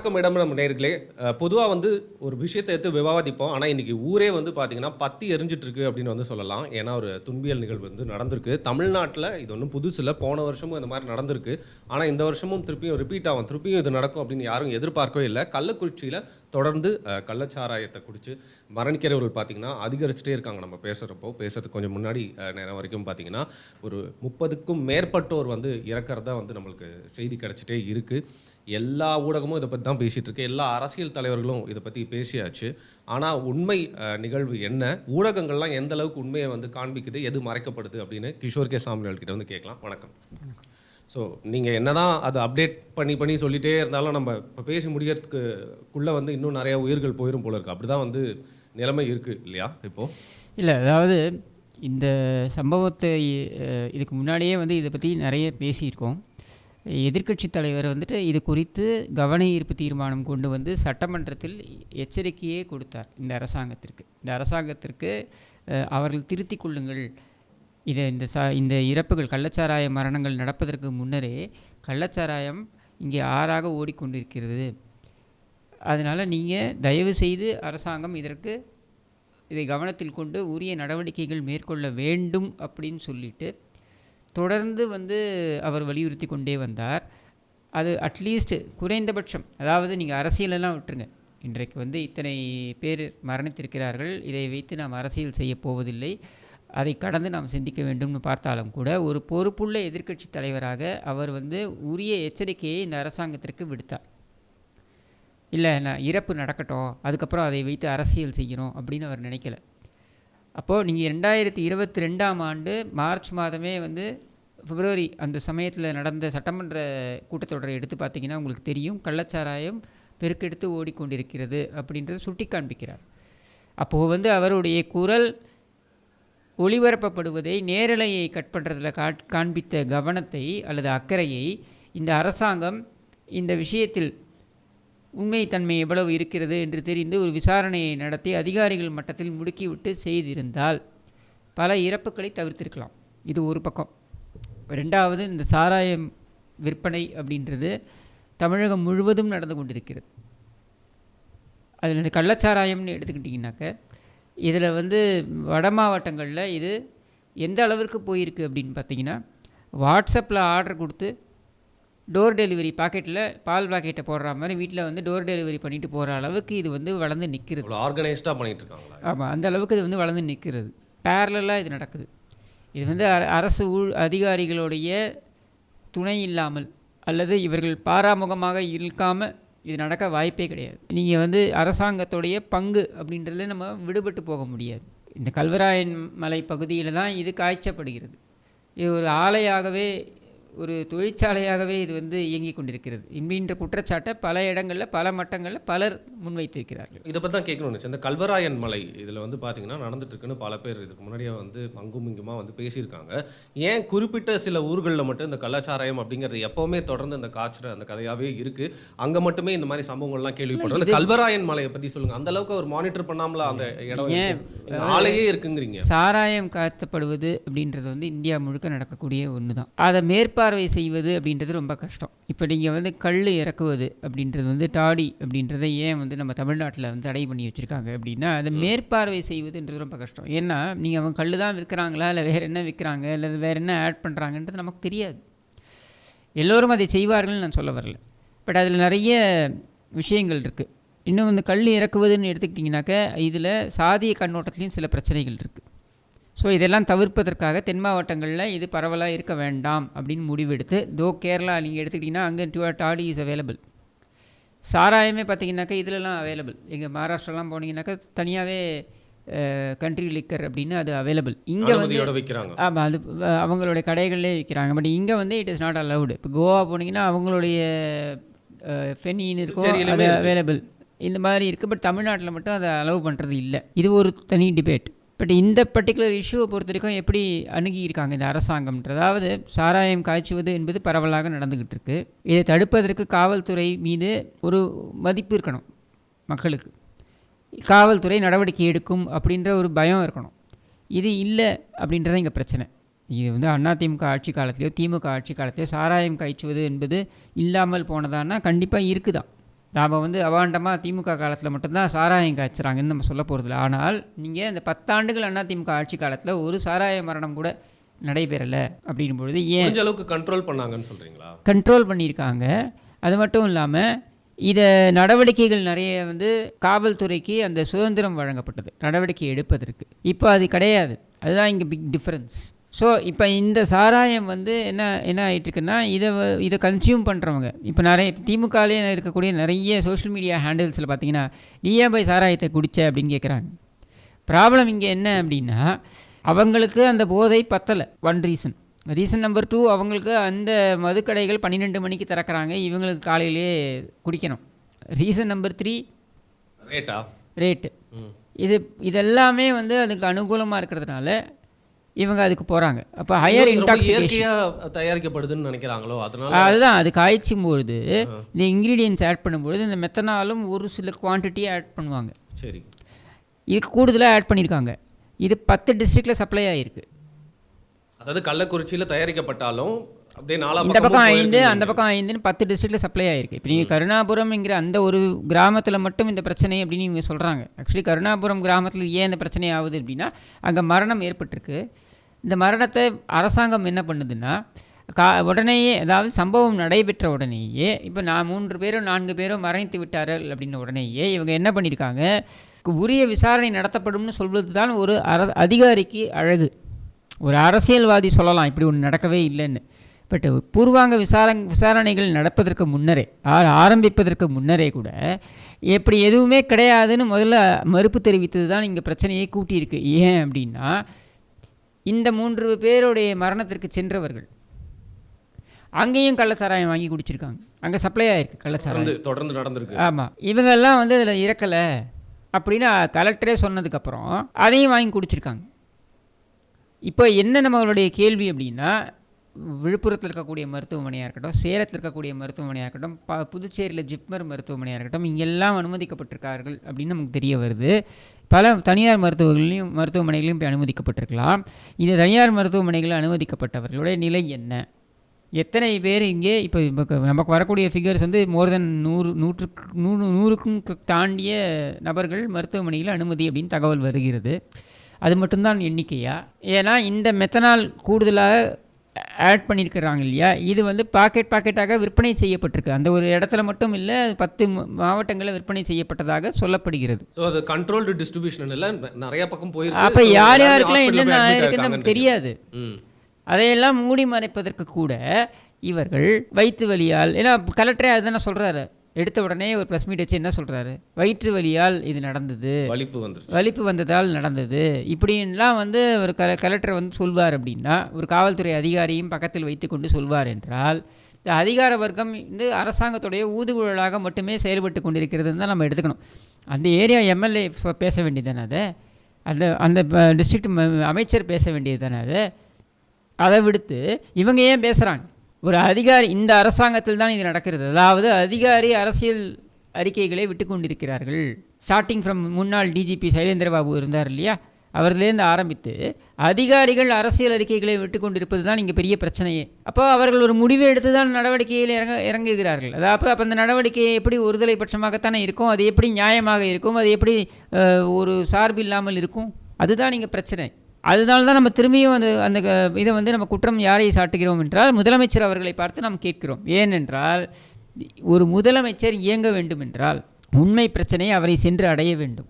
வணக்கம் மேடம் நேயர்களே. பொதுவா வந்து ஒரு விஷயத்த எடுத்து விவாதிப்போம். ஆனா, இன்னைக்கு ஊரே வந்து பார்த்தீங்கன்னா, பத்தி எரிஞ்சிட்டு இருக்கு அப்படின்னு வந்து சொல்லலாம். ஏன்னா, ஒரு துன்பியல் நிகழ்வு வந்து நடந்திருக்கு. தமிழ்நாட்ல இது ஒண்ணும் புதுசு இல்ல. போன வருஷமும் இந்த மாரி நடந்திருக்கு. ஆனா, இந்த வருஷமும் திருப்பியும் ரிப்பீட் ஆகும். திருப்பியும் இது நடக்கும் அப்படின்னு யாரும் எதிர்பார்க்கவே இல்ல. கள்ளக்குறிச்சியில தொடர்ந்து கள்ளச்சாராயத்த குடிச்சு மரணிக்கிறவர்கள் பார்த்தீங்கன்னா, அதிகரிச்சுட்டே இருக்காங்க நம்ம பேசுறப்போ. பேசுறதுக்கு கொஞ்சம் முன்னாடி நேரம் வரைக்கும் பார்த்தீங்கன்னா, ஒரு 30க்கும் மேற்பட்டோர் வந்து இறக்கறதா வந்து நம்மளுக்கு செய்தி கிடைச்சிட்டே இருக்கு. எல்லா ஊடகமும் இத பத்தி தான் பேசிட்டு இருக்கு. எல்லா அரசியல் தலைவர்களும் இத பத்தி பேசியாச்சு. ஆனா உண்மை நிகழ்வு என்ன? ஊடகங்கள்லாம் எந்த அளவுக்கு உண்மைய வந்து காண்பிக்குது? எது மறைக்கப்படுது? அப்படின்னு கிஷோர் கே. சாமுவேல் கிட்ட வந்து கேட்கலாம். வணக்கம். ஸோ நீங்க என்னதான் அத அப்டேட் பண்ணி சொல்லிட்டே இருந்தாலும், நம்ம இப்ப பேசி முடியறதுக்குள்ள வந்து இன்னும் நெறைய உயிர்கள் போயிரும் போல இருக்கு. அப்படிதான் வந்து நிலைமை இருக்கு இல்லையா இப்போ? இல்ல. அதாவது இந்த சம்பவத்தை இதுக்கு முன்னாடியே வந்து இத பத்தி நெறைய பேசியிருக்கோம். எதிர்க்கட்சித் தலைவர் வந்துட்டு இது குறித்து கவன ஈர்ப்பு தீர்மானம் கொண்டு வந்து சட்டமன்றத்தில் எச்சரிக்கையே கொடுத்தார் இந்த அரசாங்கத்திற்கு. இந்த அரசாங்கத்திற்கு அவர்கள் திருத்திக் கொள்ளுங்கள். இந்த இறப்புகள் கள்ளச்சாராய மரணங்கள் நடப்பதற்கு முன்னரே கள்ளச்சாராயம் இங்கே ஆறாக ஓடிக்கொண்டிருக்கிறது. அதனால் நீங்கள் தயவுசெய்து அரசாங்கம் இதை கவனத்தில் கொண்டு உரிய நடவடிக்கைகள் மேற்கொள்ள வேண்டும் அப்படின்னு சொல்லிட்டு தொடர்ந்து வந்து அவர் வலியுறுத்தி கொண்டே வந்தார். அது அட்லீஸ்ட் குறைந்தபட்சம், அதாவது நீங்கள் அரசியலெல்லாம் விட்டுருங்க. இன்றைக்கு வந்து இத்தனை பேர் மரணித்திருக்கிறார்கள், இதை வைத்து நாம் அரசியல் செய்ய போவதில்லை, அதை கடந்து நாம் சிந்திக்க வேண்டும்னு பார்த்தாலும் கூட ஒரு பொறுப்புள்ள எதிர்க்கட்சி தலைவராக அவர் வந்து உரிய எச்சரிக்கையை இந்த அரசாங்கத்திற்கு விடுத்தார். இல்லை, நான் இறப்பு நடக்கட்டும், அதுக்கப்புறம் அதை வைத்து அரசியல் செய்யணும் அப்படின்னு அவர் நினைக்கல. அப்போது நீங்கள் 2022ஆம் ஆண்டு மார்ச் மாதமே வந்து பிப்ரவரி அந்த சமயத்தில் நடந்த சட்டமன்ற கூட்டத்தொடரை எடுத்து பார்த்தீங்கன்னா உங்களுக்கு தெரியும், கள்ளச்சாராயம் பெருக்கெடுத்து ஓடிக்கொண்டிருக்கிறது அப்படின்றத சுட்டி காண்பிக்கிறார். அப்போது வந்து அவருடைய குரல் ஒளிபரப்பப்படுவதை, நேரலையை கட் பண்ணுறதில் காண்பித்த கவனத்தை அல்லது அக்கறையை இந்த அரசாங்கம் இந்த விஷயத்தில் உண்மைத்தன்மை எவ்வளவு இருக்கிறது என்று தெரிந்து ஒரு விசாரணையை நடத்தி அதிகாரிகள் மட்டத்தில் முடுக்கிவிட்டு செய்திருந்தால் பல இறப்புகளை தவிர்த்திருக்கலாம். இது ஒரு பக்கம். ரெண்டாவது, இந்த சாராயம் விற்பனை அப்படின்றது தமிழகம் முழுவதும் நடந்து கொண்டிருக்கிறது. அதில் இந்த கள்ளச்சாராயம்னு எடுத்துக்கிட்டிங்கனாக்க இதில் வந்து வட மாவட்டங்களில் இது எந்த அளவிற்கு போயிருக்கு அப்படின்னு பார்த்தீங்கன்னா, வாட்ஸ்அப்பில் ஆர்டர் கொடுத்து டோர் டெலிவரி பாக்கெட்டில் பால் பாக்கெட்டை போடுற மாதிரி வீட்டில் வந்து டோர் டெலிவரி பண்ணிட்டு போகிற அளவுக்கு இது வந்து வளர்ந்து நிற்கிறது. ஆர்கனைஸ்டாக பண்ணிட்டு இருக்காங்களா? ஆமாம், அந்த அளவுக்கு இது வந்து வளர்ந்து நிற்கிறது. பேரலாக இது நடக்குது. இது வந்து அரசு அதிகாரிகளுடைய துணை இல்லாமல் அல்லது இவர்கள் பாராமுகமாக இருக்காமல் இது நடக்க வாய்ப்பே கிடையாது. நீங்கள் வந்து அரசாங்கத்துடைய பங்கு அப்படின்றதுல நம்ம விடுபட்டு போக முடியாது. இந்த கல்வராயன் மலை பகுதியில் தான் இது காய்ச்சப்படுகிறது. இது ஒரு ஆலையாகவே, ஒரு தொழிற்சாலையாகவே இது வந்து இயங்கிக் கொண்டிருக்கிறது என்கின்ற குற்றச்சாட்டை பல இடங்களில் பல மட்டங்களில் பலர் முன்வைத்திருக்கிறார்கள். இதை பற்றி தான் கேட்கணும்னு இந்த கல்வராயன் மலை இதில் வந்து பார்த்தீங்கன்னா நடந்துட்டு இருக்குன்னு பல பேர் இதுக்கு முன்னாடியே வந்து அங்கும் இங்குமா வந்து பேசியிருக்காங்க. ஏன் குறிப்பிட்ட சில ஊர்களில் மட்டும் இந்த கள்ளச்சாராயம் அப்படிங்கிறது எப்போவுமே தொடர்ந்து இந்த காய்ச்சற அந்த கதையாகவே இருக்குது, அங்கே மட்டுமே இந்த மாதிரி சம்பவங்கள்லாம் கேள்விப்படுறோம். இந்த கல்வராயன் மலையை பற்றி சொல்லுங்கள். அந்த அளவுக்கு அவர் மானிட்டர் பண்ணாமல அந்த இடம் ஆலையே இருக்குங்கிறீங்க. சாராயம் காய்ச்சப்படுவது அப்படின்றது வந்து இந்தியா முழுக்க நடக்கக்கூடிய ஒன்று தான். அதை மேற்பார்வை செய்வது அப்படின்றது ரொம்ப கஷ்டம். இப்போ நீங்கள் வந்து கல் இறக்குவது அப்படின்றது வந்து டாடி அப்படின்றத ஏன் வந்து நம்ம தமிழ்நாட்டில் வந்து தடை பண்ணி வச்சுருக்காங்க அப்படின்னா, அதை மேற்பார்வை செய்வதுன்றது ரொம்ப கஷ்டம். ஏன்னா நீங்கள் அவங்க கல் தான் விற்கிறாங்களா, இல்லை வேறு என்ன விற்கிறாங்க, இல்லை வேறு என்ன ஆட் பண்ணுறாங்கன்றது நமக்கு தெரியாது. எல்லோரும் அதை செய்வார்கள்னு நான் சொல்ல வரல. பட் அதில் நிறைய விஷயங்கள் இருக்குது. இன்னும் வந்து கல் இறக்குவதுன்னு எடுத்துக்கிட்டிங்கனாக்க இதில் சாதிய கண்ணோட்டத்துலேயும் சில பிரச்சனைகள் இருக்குது. ஸோ இதெல்லாம் தவிர்ப்பதற்காக தென் மாவட்டங்களில் இது பரவலாக இருக்க வேண்டாம் அப்படின்னு முடிவெடுத்து, கேரளா நீங்கள் எடுத்துக்கிட்டிங்கன்னா அங்கே டாடி இஸ் அவைலபிள். சாராயமே பார்த்தீங்கன்னாக்கா இதிலலாம் அவைலபிள். எங்கள் மகாராஷ்டிராலாம் போனீங்கன்னாக்கா தனியாகவே கண்ட்ரி லிக்கர் அப்படின்னு அது அவைலபிள். இங்கே வந்து விற்கிறாங்க. ஆமாம், அது அவங்களுடைய கடைகள்லேயே விற்கிறாங்க. பட் இங்கே வந்து இட் இஸ் நாட் அலவுடு. இப்போ கோவா போனீங்கன்னா அவங்களுடைய ஃபெனின்னு இருக்கும், அது அவைலபிள். இந்த மாதிரி இருக்குது. பட் தமிழ்நாட்டில் மட்டும் அதை அலோவ் பண்ணுறது இல்லை. இது ஒரு தனி டிபேட். பட் இந்த பர்டிகுலர் இஷ்யூவை பொறுத்த வரைக்கும் எப்படி அணுகியிருக்காங்க இந்த அரசாங்கம்ன்றது, அதாவது சாராயம் காய்ச்சுவது என்பது பரவலாக நடந்துக்கிட்டு இருக்குது. இதை தடுப்பதற்கு காவல்துறை மீது ஒரு மதிப்பு இருக்கணும். மக்களுக்கு காவல்துறை நடவடிக்கை எடுக்கும் அப்படின்ற ஒரு பயம் இருக்கணும். இது இல்லை அப்படின்றத இங்கே பிரச்சனை. இது வந்து அதிமுக ஆட்சி காலத்திலையோ திமுக ஆட்சி காலத்திலையோ சாராயம் காய்ச்சுவது என்பது இல்லாமல் போனதான்னா கண்டிப்பாக இருக்குதான். நாம் வந்து அவாண்டமாக திமுக காலத்தில் மட்டும்தான் சாராயம் காய்ச்சுறாங்கன்னு நம்ம சொல்ல போகிறதில்ல. ஆனால் நீங்கள் இந்த 10 ஆண்டுகள் அண்ணா திமுக ஆட்சி காலத்தில் ஒரு சாராய மரணம் கூட நடைபெறலை அப்படின் பொழுது ஏன் முடிஞ்ச அளவுக்கு கண்ட்ரோல் பண்ணாங்கன்னு சொல்கிறீங்களா? கண்ட்ரோல் பண்ணியிருக்காங்க. அது மட்டும் இல்லாமல் இதை நடவடிக்கைகள் நிறைய வந்து காவல்துறைக்கு அந்த சுதந்திரம் வழங்கப்பட்டது நடவடிக்கை எடுப்பதற்கு. இப்போ அது கிடையாது. அதுதான் இங்கே பிக் டிஃப்ரென்ஸ். ஸோ இப்போ இந்த சாராயம் வந்து என்ன ஆகிட்டுருக்குன்னா இதை கன்சியூம் பண்ணுறவங்க இப்போ நிறைய திமுகலே இருக்கக்கூடிய நிறைய சோஷியல் மீடியா ஹேண்டில்ஸில் பார்த்தீங்கன்னா நீ ஏன் போய் சாராயத்தை குடிச்ச அப்படின்னு கேட்குறாங்க. ப்ராப்ளம் இங்கே என்ன அப்படின்னா அவங்களுக்கு அந்த போதை பத்தலை. ரீசன் நம்பர் 2 அவங்களுக்கு அந்த மதுக்கடைகள் 12 மணிக்கு திறக்கிறாங்க, இவங்களுக்கு காலையிலே குடிக்கணும். Reason number 3 rate. இதெல்லாமே வந்து அதுக்கு அனுகூலமாக இருக்கிறதுனால இவங்க அதுக்கு போகிறாங்க. அப்போ ஹையர் இன்டாக்சிகேஷன் தயாரிக்கப்படுதுன்னு நினைக்கிறாங்களோ அதனால அதுதான் அது காய்ச்சும் பொழுது இந்த இன்க்ரீடியன்ஸ் ஆட் பண்ணும்பொழுது இந்த மெத்தனாலும் ஒரு சில குவான்டிட்டியை ஆட் பண்ணுவாங்க. சரி, இது கூடுதலாக ஆட் பண்ணியிருக்காங்க. இது 10 டிஸ்ட்ரிக்டில் சப்ளை ஆகிருக்கு. அதாவது கள்ளக்குறிச்சியில் தயாரிக்கப்பட்டாலும் அப்படியே இந்த பக்கம் 5 அந்த பக்கம் 5ன்னு 10 டிஸ்ட்ரிக்டில் சப்ளை ஆகிருக்கு. இப்போ நீங்கள் கருணாபுரம்ங்கிற அந்த ஒரு கிராமத்தில் மட்டும் இந்த பிரச்சனை அப்படின்னு இவங்க சொல்கிறாங்க. ஆக்சுவலி கருணாபுரம் கிராமத்தில் ஏன் இந்த பிரச்சனை ஆகுது அப்படின்னா அங்கே மரணம் ஏற்பட்டிருக்கு. இந்த மரணத்தை அரசாங்கம் என்ன பண்ணுதுன்னா உடனேயே, அதாவது சம்பவம் நடைபெற்ற உடனேயே, இப்போ 3 பேரோ 4 பேரோ மரணித்து விட்டார்கள் அப்படின்ன உடனேயே இவங்க என்ன பண்ணியிருக்காங்க, உரிய விசாரணை நடத்தப்படும்னு சொல்வது தான் ஒரு அதிகாரிக்கு அழகு. ஒரு அரசியல்வாதி சொல்லலாம் இப்படி ஒன்று நடக்கவே இல்லைன்னு. பட் பூர்வாங்க விசாரணைகள் நடப்பதற்கு முன்னரே, ஆரம்பிப்பதற்கு முன்னரே கூட எப்படி எதுவுமே கிடையாதுன்னு முதல்ல மறுப்பு தெரிவித்தது தான் இங்கே பிரச்சனையை கூட்டியிருக்கு. ஏன் அப்படின்னா இந்த 3 பேருடைய மரணத்திற்கு சென்றவர்கள் அங்கேயும் கள்ளச்சாராயம் வாங்கி குடிச்சிருக்காங்க. அங்கே சப்ளை ஆகிருக்கு கள்ளச்சாராயம், தொடர்ந்து நடந்திருக்கு. ஆமாம், இவங்கெல்லாம் வந்து அதில் இறக்கலை அப்படின்னு கலெக்டரே சொன்னதுக்கப்புறம் அதையும் வாங்கி குடிச்சிருக்காங்க. இப்போ என்ன நம்மளுடைய கேள்வி அப்படின்னா, விழுப்புரத்தில் இருக்கக்கூடிய மருத்துவமனையாக இருக்கட்டும், சேலத்தில் இருக்கக்கூடிய மருத்துவமனையாக இருக்கட்டும், புதுச்சேரியில் ஜிப்மர் மருத்துவமனையாக இருக்கட்டும், இங்கெல்லாம் அனுமதிக்கப்பட்டிருக்கார்கள் அப்படின்னு நமக்கு தெரிய வருது. பல தனியார் மருத்துவமனைகளையும் போய் அனுமதிக்கப்பட்டிருக்கலாம். இந்த தனியார் மருத்துவமனைகளில் அனுமதிக்கப்பட்டவர்களுடைய நிலை என்ன, எத்தனை பேர் இங்கே இப்போ நமக்கு வரக்கூடிய ஃபிகர்ஸ் வந்து மோர் தென் 100க்கும் தாண்டிய நபர்கள் மருத்துவமனையில் அனுமதி அப்படின்னு தகவல் வருகிறது. அது மட்டும்தான் எண்ணிக்கையா? ஏன்னா இந்த மெத்தனால் கூடுதலாக ஆட் பண்ணியிருக்கிறாங்க இல்லையா, இது வந்து பாக்கெட்டாக விற்பனை செய்யப்பட்டிருக்கு. அந்த ஒரு இடத்துல மட்டும் இல்லை, 10 மாவட்டங்களில் விற்பனை செய்யப்பட்டதாக சொல்லப்படுகிறது. ஸோ அது கண்ட்ரோல்டு டிஸ்ட்ரிபியூஷன் இல்லை, நிறைய பக்கம் போயிருக்கு. அப்போ யார் யாருக்கெல்லாம் என்னென்ன ஆயிருக்குன்னு நமக்கு தெரியாது. அதையெல்லாம் மூடி மறைப்பதற்கு கூட இவர்கள் வயிற்று வலியால், ஏன்னா கலெக்டரே அதுதானே சொல்கிறாரு, எடுத்த உடனே ஒரு ப்ரெஸ் மீட் வச்சு என்ன சொல்கிறாரு, வயிற்று வலியால் இது நடந்தது, வலிப்பு வந்ததால் நடந்தது இப்படின்லாம் வந்து ஒரு கலெக்டர் வந்து சொல்வார் அப்படின்னா, ஒரு காவல்துறை அதிகாரியும் பக்கத்தில் வைத்து கொண்டு சொல்வார் என்றால், இந்த அதிகார வர்க்கம் வந்து அரசாங்கத்துடைய ஊதுகுழலாக மட்டுமே செயல்பட்டு கொண்டிருக்கிறதுன்னு தான் நம்ம எடுத்துக்கணும். அந்த ஏரியா எம்எல்ஏ பேச வேண்டியது தானே, அதை அந்த டிஸ்ட்ரிக்ட் அமைச்சர் பேச வேண்டியது தானே, அதை விடுத்து இவங்க ஏன் பேசுகிறாங்க? ஒரு அதிகாரி, இந்த அரசாங்கத்தில் தான் இது நடக்கிறது. அதாவது அதிகாரி அரசியல் அறிக்கைகளை விட்டு கொண்டிருக்கிறார்கள். ஸ்டார்டிங் ஃப்ரம் முன்னாள் டிஜிபி சைலேந்திரபாபு இருந்தார் இல்லையா, அவர்லேருந்து ஆரம்பித்து அதிகாரிகள் அரசியல் அறிக்கைகளை விட்டு கொண்டிருப்பது தான் இங்கே பெரிய பிரச்சனையே. அப்போ அவர்கள் ஒரு முடிவை எடுத்து தான் நடவடிக்கையில் இறங்குகிறார்கள். அப்போ அந்த நடவடிக்கையை எப்படி ஒருதலை பட்சமாகத்தானே இருக்கும், அது எப்படி நியாயமாக இருக்கும், அது எப்படி ஒரு சார்பு இல்லாமல் இருக்கும், அதுதான் இங்கே பிரச்சனை. அதனால தான் நம்ம திரும்பியும் அந்த இதை வந்து நம்ம குற்றம் யாரை சாட்டுகிறோம் என்றால் முதலமைச்சர் அவர்களை பார்த்து நாம் கேட்கிறோம். ஏனென்றால் ஒரு முதலமைச்சர் இயங்க வேண்டும் என்றால் உண்மை பிரச்சனையை அவரை சென்று அடைய வேண்டும்.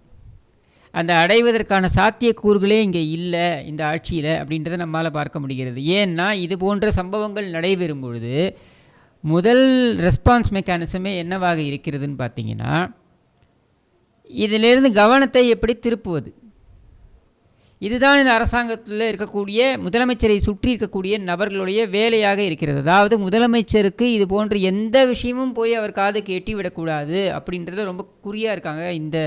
அந்த அடைவதற்கான சாத்தியக்கூறுகளே இங்கே இல்லை இந்த ஆட்சியில் அப்படின்றத நம்மளால் பார்க்க முடிகிறது. ஏன்னா இது போன்ற சம்பவங்கள் நடைபெறும் பொழுது முதல் ரெஸ்பான்ஸ் மெக்கானிசமே என்னவாக இருக்கிறதுன்னு பார்த்தீங்கன்னா, இதிலிருந்து கவனத்தை எப்படி திருப்புவது, இதுதான் இந்த அரசாங்கத்தில் இருக்கக்கூடிய முதலமைச்சரை சுற்றி இருக்கக்கூடிய நபர்களுடைய வேலையாக இருக்கிறது. அதாவது முதலமைச்சருக்கு இது போன்ற எந்த விஷயமும் போய் அவர் காதுக்கு எட்டி விடக்கூடாது அப்படின்றத ரொம்ப குறியாக இருக்காங்க இந்த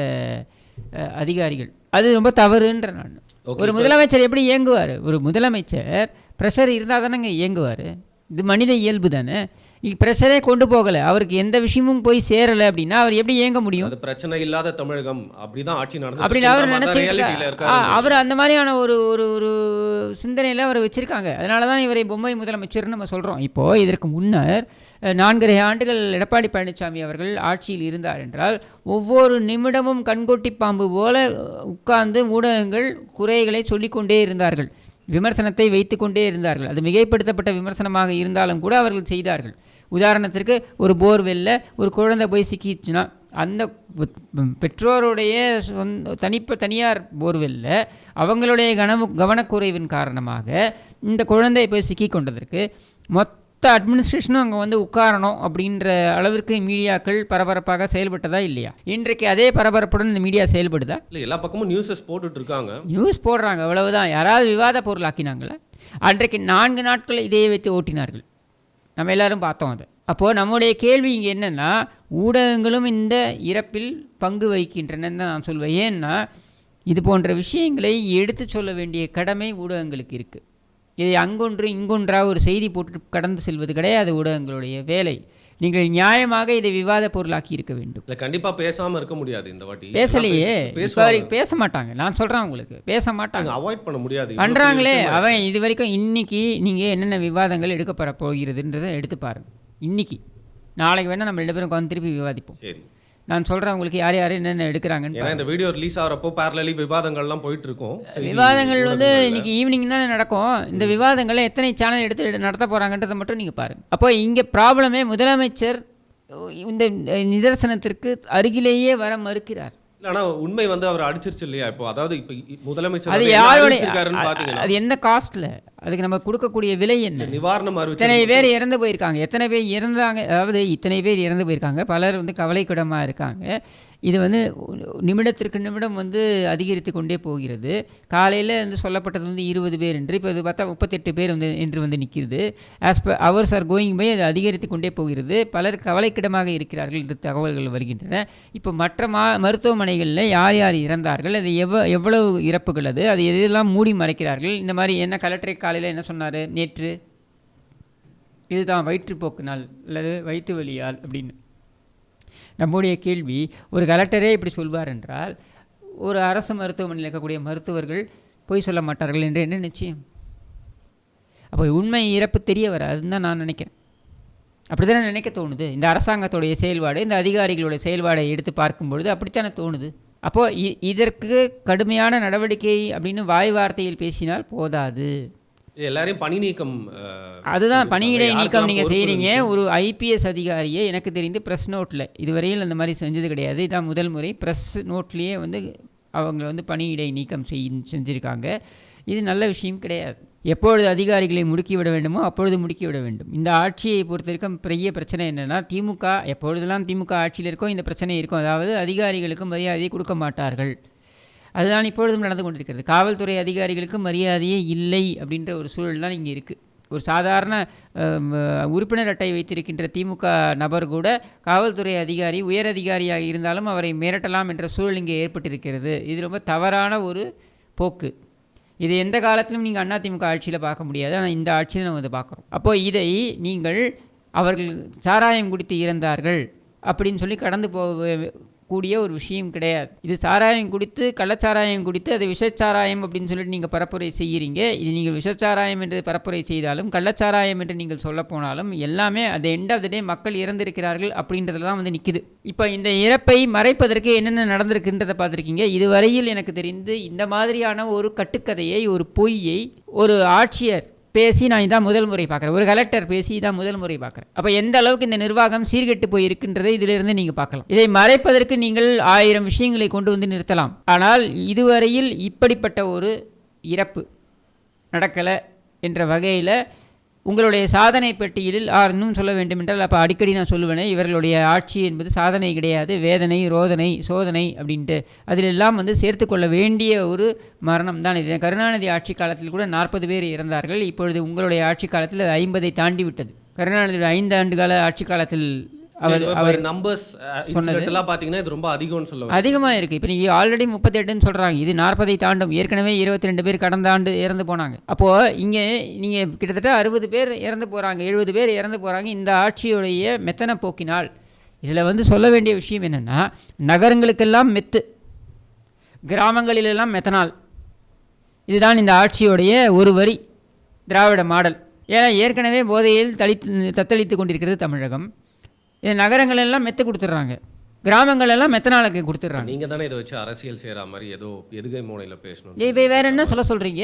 அதிகாரிகள். அது ரொம்ப தவறுன்ற நான். ஒரு முதலமைச்சர் எப்படி இயங்குவார்? ஒரு முதலமைச்சர் ப்ரெஷர் இருந்தால் தானேங்க இயங்குவார். இது மனித இயல்பு தானே. பிரஷரே கொண்டு போகலை, அவருக்கு எந்த விஷயமும் போய் சேரலை அப்படின்னா அவர் எப்படி இயங்க முடியும்? அது பிரச்சனை இல்லாத தமிழகம் அப்படிதான் ஆட்சி அப்படின்னு அவர் நினச்சி நடந்து அவர் அந்த மாதிரியான ஒரு ஒரு ஒரு சிந்தனையில் அவர் வச்சுருக்காங்க. அதனால தான் இவரை பொம்மை முதலமைச்சர்னு நம்ம சொல்கிறோம். இப்போது இதற்கு முன்னர் 4.5 ஆண்டுகள் எடப்பாடி பழனிசாமி அவர்கள் ஆட்சியில் இருந்தார் என்றால் ஒவ்வொரு நிமிடமும் கண்கொட்டி பாம்பு போல உட்கார்ந்து ஊடகங்கள் குறைகளை சொல்லிக்கொண்டே இருந்தார்கள், விமர்சனத்தை வைத்து கொண்டே இருந்தார்கள். அது மிகைப்படுத்தப்பட்ட விமர்சனமாக இருந்தாலும் கூட அவர்கள் செய்தார்கள். உதாரணத்திற்கு ஒரு போர்வெல்ல ஒரு குழந்தை போய் சிக்கிச்சுன்னா அந்த பெற்றோருடைய தனியார் போர்வெல்ல அவங்களுடைய கவனக்குறைவின் காரணமாக இந்த குழந்தை போய் சிக்கி கொண்டதற்கு மொத்த அட்மினிஸ்ட்ரேஷனும் அங்கே வந்து உட்காரணும் அப்படின்ற அளவிற்கு மீடியாக்கள் பரபரப்பாக செயல்பட்டதா இல்லையா? இன்றைக்கு அதே பரபரப்புடன் இந்த மீடியா செயல்படுதா? இல்லை, எல்லா பக்கமும் நியூஸஸ் போட்டுட்டு இருக்காங்க, நியூஸ் போடுறாங்க, அவ்வளவுதான். யாராவது விவாத பொருளாக்கினாங்களே? அன்றைக்கு 4 நாட்கள் இதையே வைத்து ஓட்டினார்கள், நம்ம எல்லாரும் பார்த்தோம் அதை. அப்போது நம்முடைய கேள்வி இங்கே என்னென்னா, ஊடகங்களும் இந்த இறப்பில் பங்கு வகிக்கின்றனன்னு தான் நான் சொல்வேன். ஏன்னா இது போன்ற விஷயங்களை எடுத்து சொல்ல வேண்டிய கடமை ஊடகங்களுக்கு இருக்குது. இதை அங்கொன்று இங்கொன்றாக ஒரு செய்தி போட்டு கடந்து செல்வது கிடையாது ஊடகங்களுடைய வேலை. நீங்கள் நியாயமாக இதை விவாத பொருளாக்கி இருக்க வேண்டும். இல்லை, கண்டிப்பாக பேசாமல் இருக்க முடியாது. இந்த வாட்டி பேசலையே, பேச மாட்டாங்க. நான் சொல்கிறேன் உங்களுக்கு, பேச மாட்டாங்க, அவாய்ட் பண்ண முடியாது. பண்ணுறாங்களே. அவன் இது வரைக்கும் இன்னைக்கு நீங்கள் என்னென்ன விவாதங்கள் எடுக்கப்பட போகிறதுன்றதை எடுத்து பாருங்கள். இன்னைக்கு நாளைக்கு வேணால் நம்ம 2 பேரும் உட்காந்து திருப்பி விவாதிப்போம். சரி, நான் சொல்கிறேன் உங்களுக்கு யார் யார் என்னென்ன எடுக்கிறாங்கன்னு. இந்த வீடியோ ரிலீஸ் ஆகிறப்போ பேரலி விவாதங்கள்லாம் போயிட்டு இருக்கும். விவாதங்கள் வந்து இன்னைக்கு ஈவினிங் தானே நடக்கும். இந்த விவாதங்களை எத்தனை சேனல் எடுத்து நடத்த போகிறாங்கன்றதை மட்டும் நீங்கள் பாருங்கள். அப்போ இங்கே ப்ராப்ளமே முதலமைச்சர் இந்த நிதர்சனத்திற்கு அருகிலேயே வர மறுக்கிறார். ஆனால் உண்மை வந்து அவர் அடிச்சிருச்சு இல்லையா? இப்போ அதாவது இப்போ முதலமைச்சர் அது யாருடைய, அது எந்த காஸ்ட்ல, அதுக்கு நம்ம கொடுக்கக்கூடிய விலை என்ன? நிவாரணம் இத்தனை பேர் இறந்து போயிருக்காங்க, எத்தனை பேர் இறந்தாங்க, அதாவது இத்தனை பேர் இறந்து போயிருக்காங்க, பலர் வந்து கவலைக்கிடமாக இருக்காங்க. இது வந்து நிமிடத்திற்கு நிமிடம் வந்து அதிகரித்து கொண்டே போகிறது. காலையில் வந்து சொல்லப்பட்டது வந்து 20 பேர் என்று, இப்போ இது பார்த்தா 38 பேர் வந்து என்று வந்து நிற்கிறது. As per hours are going by அது அதிகரித்து கொண்டே போகிறது. பலர் கவலைக்கிடமாக இருக்கிறார்கள் என்று தகவல்கள் வருகின்றன. இப்போ மற்ற மருத்துவமனைகளில் யார் யார் இறந்தார்கள், அது எவ்வளவு இறப்புகள், அது எதெல்லாம் மூடி மறைக்கிறார்கள். இந்த மாதிரி என்ன கலெக்டரேட் காலையில் என்ன சொன்னார் நேற்று, இதுதான் வயிற்றுப்போக்கு நாள் அல்லது வயிற்று வலியால் அப்படின்னு. நம்முடைய கேள்வி, ஒரு கலெக்டரே இப்படி சொல்வார் என்றால் ஒரு அரசு மருத்துவமனையில் இருக்கக்கூடிய மருத்துவர்கள் பொய் சொல்ல மாட்டார்கள் என்று என்ன நிச்சயம்? அப்போ உண்மை இறப்பு தெரிய வராதுன்னு தான் நான் நினைக்கிறேன். அப்படி தானே நினைக்க தோணுது. இந்த அரசாங்கத்துடைய செயல்பாடு, இந்த அதிகாரிகளுடைய செயல்பாடை எடுத்து பார்க்கும் பொழுது அப்படித்தானே தோணுது. அப்போது இதற்கு கடுமையான நடவடிக்கை அப்படின்னு வாய் வார்த்தையில் பேசினால் போதாது. எல்லாரையும் பணி நீக்கம், அதுதான் பணியிடை நீக்கம் நீங்கள் செய்கிறீங்க. ஒரு ஐபிஎஸ் அதிகாரியை எனக்கு தெரிந்து ப்ரெஸ் நோட்டில் இதுவரையில் அந்த மாதிரி செஞ்சது கிடையாது. இதான் முதல் முறை ப்ரெஸ் நோட்லேயே வந்து அவங்க வந்து பணியிடை நீக்கம் செஞ்சுருக்காங்க. இது நல்ல விஷயம் கிடையாது. எப்பொழுது அதிகாரிகளை முடுக்கிவிட வேண்டுமோ அப்பொழுது முடுக்கிவிட வேண்டும். இந்த ஆட்சியை பொறுத்த வரைக்கும் பெரிய பிரச்சனை என்னென்னா, எப்பொழுதெல்லாம் திமுக ஆட்சியில் இருக்கோ இந்த பிரச்சனை இருக்கும். அதாவது அதிகாரிகளுக்கு மரியாதையை கொடுக்க மாட்டார்கள். அதுதான் இப்பொழுதும் நடந்து கொண்டிருக்கிறது. காவல்துறை அதிகாரிகளுக்கு மரியாதையே இல்லை அப்படின்ற ஒரு சூழல் தான் இங்கே இருக்குது. ஒரு சாதாரண உறுப்பினர் அட்டை வைத்திருக்கின்ற திமுக நபர் கூட காவல்துறை அதிகாரி, உயர் அதிகாரியாக இருந்தாலும் அவரை மிரட்டலாம் என்ற சூழல் இங்கே ஏற்பட்டிருக்கிறது. இது ரொம்ப தவறான ஒரு போக்கு. இது எந்த காலத்திலும் நீங்கள் அதிமுக ஆட்சியில் பார்க்க முடியாது, ஆனால் இந்த ஆட்சியில் நம்ம இதை பார்க்குறோம். அப்போது இதை நீங்கள் அவர்கள் சாராயம் குடித்து இறந்தார்கள் அப்படின்னு சொல்லி கடந்து கூடிய ஒரு விஷயம் கிடையாது. இது சாராயம் குடித்து, கள்ளச்சாராயம் குடித்து, அது விஷச்சாராயம் அப்படின்னு சொல்லிட்டு நீங்கள் பரப்புரை செய்கிறீங்க. இது நீங்கள் விஷச்சாராயம் என்று பரப்புரை செய்தாலும் கள்ளச்சாராயம் என்று நீங்கள் சொல்ல போனாலும் எல்லாமே அது எண்ட் ஆஃப் த டே மக்கள் இறந்திருக்கிறார்கள் அப்படின்றதுல தான் வந்து நிற்குது. இப்போ இந்த இறப்பை மறைப்பதற்கு என்னென்ன நடந்திருக்குன்றதை பார்த்துருக்கீங்க. இதுவரையில் எனக்கு தெரிந்து இந்த மாதிரியான ஒரு கட்டுக்கதையை, ஒரு பொய்யை ஒரு ஆட்சியர் பேசி நான் இதான் முதல் முறை பார்க்குறேன், ஒரு கலெக்டர் பேசி இதான் முதல் முறை பார்க்குறேன். அப்போ எந்த அளவுக்கு இந்த நிர்வாகம் சீர்கெட்டு போய் இருக்கின்றதை இதிலிருந்து நீங்கள் பார்க்கலாம். இதை மறைப்பதற்கு நீங்கள் 1000 விஷயங்களை கொண்டு வந்து நிறுத்தலாம். ஆனால் இதுவரையில் இப்படிப்பட்ட ஒரு இறப்பு நடக்கலை என்ற வகையில் உங்களுடைய சாதனை பெட்டியலில் இன்னும் சொல்ல வேண்டும் என்றால், அப்போ அடிக்கடி நான் சொல்லுவேனே, இவர்களுடைய ஆட்சி என்பது சாதனை கிடையாது, வேதனை, ரோதனை, சோதனை அப்படின்ட்டு அதிலெல்லாம் வந்து சேர்த்து கொள்ள வேண்டிய ஒரு மரணம் தான் இது. கருணாநிதி ஆட்சி காலத்தில் கூட 40 பேர் இறந்தார்கள். இப்பொழுது உங்களுடைய ஆட்சி காலத்தில் 50 தாண்டி விட்டது. கருணாநிதியோட 5 ஆண்டு கால ஆட்சி காலத்தில் அவர் நம்பர்ஸ் இன்சிடென்ட்லாம் பார்த்தீங்கன்னா இது ரொம்ப அதிகம்னு சொல்ல அதிகமாக இருக்குது. இப்போ நீங்கள் ஆல்ரெடி 38ன்னு சொல்கிறாங்க, இது 40 தாண்டும். ஏற்கனவே 22 பேர் கடந்த ஆண்டு இறந்து போனாங்க. அப்போது இங்கே நீங்கள் கிட்டத்தட்ட 60 பேர் இறந்து போகிறாங்க, 70 பேர் இறந்து போகிறாங்க இந்த ஆட்சியுடைய மெத்தன போக்கினால். இதில் வந்து சொல்ல வேண்டிய விஷயம் என்னென்னா, நகரங்களுக்கெல்லாம் மெத்து, கிராமங்களிலெல்லாம் மெத்தனால். இதுதான் இந்த ஆட்சியுடைய ஒரு வரி, திராவிட மாடல். ஏன்னா ஏற்கனவே போதையில் தத்தளித்து கொண்டிருக்கிறது தமிழகம். இது நகரங்கள் எல்லாம் மெத்த கொடுத்துட்றாங்க, கிராமங்கள் எல்லாம் மெத்தனாலுக்கு கொடுத்துட்றாங்க. நீங்கள் தானே இதை வச்சு அரசியல் செய்கிற மாதிரி ஏதோ எதுகை மூலையில் பேசணும். இப்போ வேற என்ன சொல்ல சொல்கிறீங்க?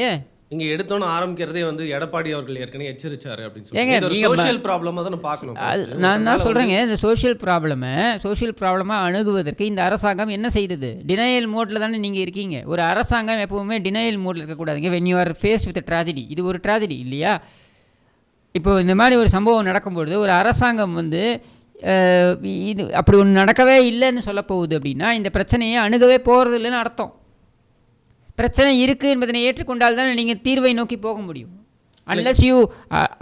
நீங்கள் எடுத்தோன்னு ஆரம்பிக்கிறதே வந்து எடப்பாடி அவர்கள் ஏற்கனவே எச்சரிச்சாரு அப்படின்னு சொல்லி சோஷியல் ப்ராப்ளமாக தான் பார்க்கணும். நான் தான் சொல்கிறேங்க, இந்த சோஷியல் ப்ராப்ளமாக அணுகுவதற்கு இந்த அரசாங்கம் என்ன செய்தது? டினையல் மோட்டில் தானே நீங்கள் இருக்கீங்க. ஒரு அரசாங்கம் எப்போவுமே டினையல் மோட்டில் இருக்கக்கூடாதுங்க. When you are faced with tragedy, இது ஒரு ட்ராஜடி இல்லையா? இப்போ இந்த மாதிரி ஒரு சம்பவம் நடக்கும்பொழுது ஒரு அரசாங்கம் வந்து இது அப்படி ஒன்று நடக்கவே இல்லைன்னு சொல்ல போகுது அப்படின்னா இந்த பிரச்சனையை அணுகவே போகிறது இல்லைன்னு அர்த்தம். பிரச்சனை இருக்குது என்பதனை ஏற்றுக்கொண்டால் தான் நீங்கள் தீர்வை நோக்கி போக முடியும். Unless you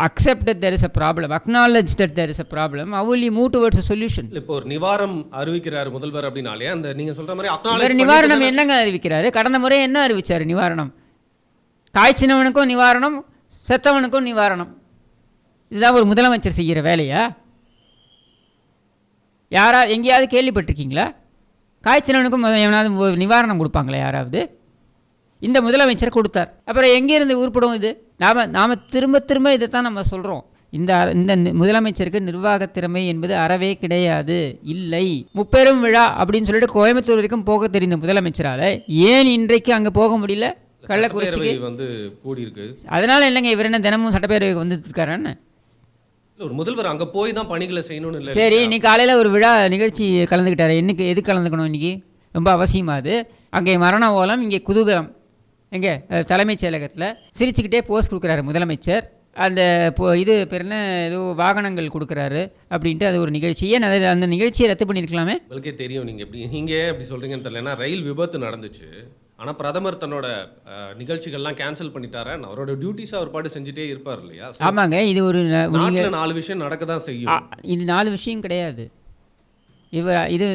accept that there is a problem, acknowledge that there is a problem, how will you move towards a solution? இப்போ ஒரு நிவாரணம் அறிவிக்கிறார் முதல்வர் அப்படினாலே அந்த நீங்கள் சொல்கிற மாதிரி அக்னாலேஜ் நிவாரணம் என்னங்க அறிவிக்கிறாரு? கடந்த முறை என்ன அறிவிச்சார்? நிவாரணம், காய்ச்சினவனுக்கும் நிவாரணம், செத்தவனுக்கும் நிவாரணம். இதுதான் ஒரு முதலமைச்சர் செய்கிற வேலையா? எங்கேயாவது கேள்விப்பட்டிருக்கீங்களா? காய்ச்சலனுக்கும் எவனாவது நிவாரணம் கொடுப்பாங்களா யாராவது? இந்த முதலமைச்சர் கொடுத்தார். அப்புறம் எங்கேருந்து உருப்படும் இது? நாம் திரும்ப இதைத்தான் நம்ம சொல்கிறோம். இந்த முதலமைச்சருக்கு நிர்வாக திறமை என்பது அறவே கிடையாது, இல்லை. முப்பெரும் விழா அப்படின்னு சொல்லிட்டு கோயம்புத்தூர் வரைக்கும் போக தெரிந்த முதலமைச்சரால் ஏன் இன்றைக்கு அங்கே போக முடியல? கள்ளக்குறிச்சிக்கு வந்து கூடியிருக்கு. அதனால இல்லைங்க, இவர் என்ன தினமும் சட்டப்பேரவைக்கு வந்துட்டு இருக்காருன்னு? ஒரு முதல்வர் அங்கே போய் தான் பணிகளை செய்யணும்னு இல்லை. சரி, இன்னைக்கு காலையில் ஒரு விழா நிகழ்ச்சி கலந்துக்கிட்டாரு. இன்னைக்கு எது கலந்துக்கணும்? இன்றைக்கி ரொம்ப அவசியமாது. அங்கே மரண ஓலம், இங்கே குதூகலம். எங்கே தலைமைச் செயலகத்தில் சிரிச்சுக்கிட்டே போஸ்ட் கொடுக்குறாரு முதலமைச்சர். அந்த இது பேர் என்ன, ஏதோ வாகனங்கள் கொடுக்குறாரு அப்படின்ட்டு அது ஒரு நிகழ்ச்சி. ஏன் அந்த நிகழ்ச்சியை ரத்து பண்ணியிருக்கலாமே? உங்களுக்கே தெரியும் நீங்கள் எப்படி சொல்கிறீங்கன்னு தெரியல. ஏன்னா ரயில் விபத்து நடந்துச்சு, ஆனால் பிரதமர் தன்னோட நிகழ்ச்சிகள்லாம் கேன்சல் பண்ணிட்டாரு. அவரோட டியூட்டிஸை அவர் பாட்டு செஞ்சுட்டே இருப்பார் இல்லையா? ஆமாங்க, இது ஒரு நாட்டில் 4 விஷயம் நடக்க தான் செய்யும். இது 4 விஷயம் கிடையாது. இது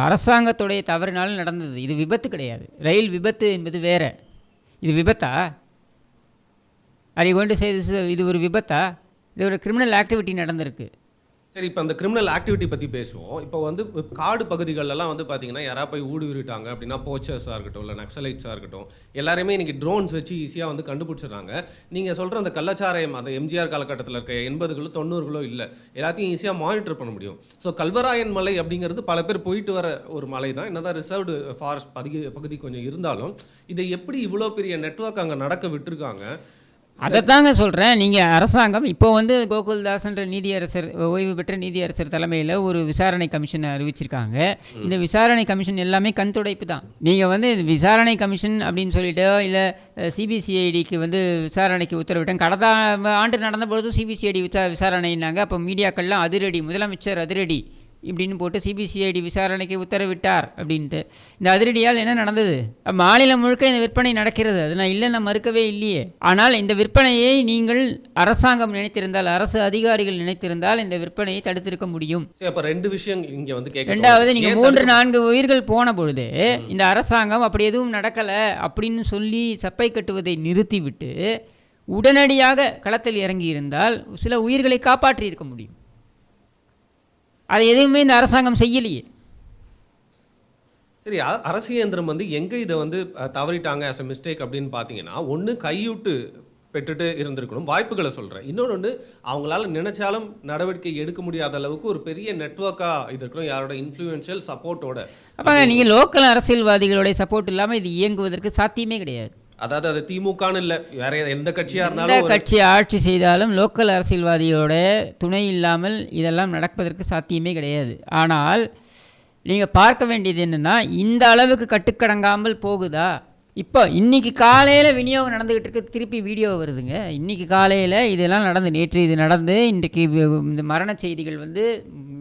அரசாங்கத்துடைய தவறுனால நடந்தது. இது விபத்து கிடையாது. ரயில் விபத்து என்பது வேற. இது விபத்தா? அது கொண்டு செய்து இது ஒரு விபத்தா? இது ஒரு கிரிமினல் ஆக்டிவிட்டி நடந்திருக்கு. சரி, இப்போ அந்த கிரிமினல் ஆக்டிவிட்டி பற்றி பேசுவோம். இப்போ வந்து காடு பகுதிகளெல்லாம் வந்து பார்த்தீங்கன்னா யாராவது போய் ஊடுருவிட்டாங்க அப்படின்னா போச்சர்ஸாக இருக்கட்டும், இல்லை நக்சலைட்ஸாக இருக்கட்டும், எல்லாருமே இன்றைக்கி ட்ரோன்ஸ் வச்சு ஈஸியாக வந்து கண்டுபிடிச்சிடுறாங்க. நீங்கள் சொல்கிற அந்த கள்ளச்சாராயம், அந்த எம்ஜிஆர் காலகட்டத்தில் இருக்க 80களோ 90களோ இல்லை, எல்லாத்தையும் ஈஸியாக மானிட்டர் பண்ண முடியும். ஸோ கல்வராயன் மலை அப்படிங்கிறது பல பேர் போயிட்டு வர ஒரு மலை தான். என்னதான் ரிசர்வ்டு ஃபாரஸ்ட் பகுதி கொஞ்சம் இருந்தாலும் இதை எப்படி இவ்வளோ பெரிய நெட்வொர்க் அங்கே நடக்க விட்டுருக்காங்க? அதைத்தாங்க சொல்கிறேன். நீங்கள் அரசாங்கம் இப்போ வந்து கோகுல்தாஸ்ன்ற நீதியரசர், ஓய்வு பெற்ற நீதியரசர் தலைமையில் ஒரு விசாரணை கமிஷனை அறிவிச்சிருக்காங்க. இந்த விசாரணை கமிஷன் எல்லாமே கண் துடைப்பு தான். நீங்கள் வந்து விசாரணை கமிஷன் அப்படின்னு சொல்லிட்டோ இல்லை சிபிசிஐடிக்கு வந்து விசாரணைக்கு உத்தரவிட்டேன். கடந்த ஆண்டு நடந்த பொழுதும் சிபிசிஐடி விசாரணைனாங்க. அப்போ மீடியாக்கள்லாம் அதிரடி, முதலமைச்சர் அதிரடி இப்படின்னு போட்டு சிபிசிஐடி விசாரணைக்கு உத்தரவிட்டார் அப்படின்ட்டு. இந்த அதிரடியால் என்ன நடந்தது? மாநிலம் முழுக்க இந்த விற்பனை நடக்கிறது. அது நான் இல்லைன்னு மறுக்கவே இல்லையே. ஆனால் இந்த விற்பனையை நீங்கள் அரசாங்கம் நினைத்திருந்தால், அரசு அதிகாரிகள் நினைத்திருந்தால் இந்த விற்பனையை தடுத்திருக்க முடியும். அப்போ 2 விஷயம் இங்கே வந்து ரெண்டாவது, நீங்கள் 3-4 உயிர்கள் போன பொழுது இந்த அரசாங்கம் அப்படி எதுவும் நடக்கலை அப்படின்னு சொல்லி சப்பை கட்டுவதை நிறுத்திவிட்டு உடனடியாக களத்தில் இறங்கி இருந்தால் சில உயிர்களை காப்பாற்றி இருக்க முடியும். அதை எதுவுமே இந்த அரசாங்கம் செய்யலையே. சரி, அரசு இயந்திரம் வந்து எங்கே இதை வந்து தவறிட்டாங்க ஆஸ் அ மிஸ்டேக் அப்படின்னு பார்த்தீங்கன்னா, ஒன்று கையூட்டு பெற்றுட்டு இருந்திருக்கணும், வாய்ப்புகளை சொல்கிறேன். இன்னொன்று, அவங்களால நினைச்சாலும் நடவடிக்கை எடுக்க முடியாத அளவுக்கு ஒரு பெரிய நெட்வொர்க்காக இது இருக்கணும், யாரோட இன்ஃப்ளூயன்ஷியல் சப்போர்ட்டோட. அப்போ நீங்கள் லோக்கல் அரசியல்வாதிகளுடைய சப்போர்ட் இல்லாமல் இது இயங்குவதற்கு சாத்தியமே கிடையாது. அதாவது அது திமுகன்னு இல்லை, வேற எந்த கட்சியாக இருந்தாலும், எந்த கட்சி ஆட்சி செய்தாலும் லோக்கல் அரசியல்வாதியோட துணை இல்லாமல் இதெல்லாம் நடப்பதற்கு சாத்தியமே கிடையாது. ஆனால் நீங்கள் பார்க்க வேண்டியது என்னென்னா, இந்த அளவுக்கு கட்டுக்கடங்காமல் போகுதா? இப்போ இன்றைக்கி காலையில் விநியோகம் நடந்துக்கிட்டு இருக்கு, திருப்பி வீடியோ வருதுங்க. இன்றைக்கி காலையில் இதெல்லாம் நடந்து, நேற்று இது நடந்து, இன்றைக்கி இந்த மரண செய்திகள் வந்து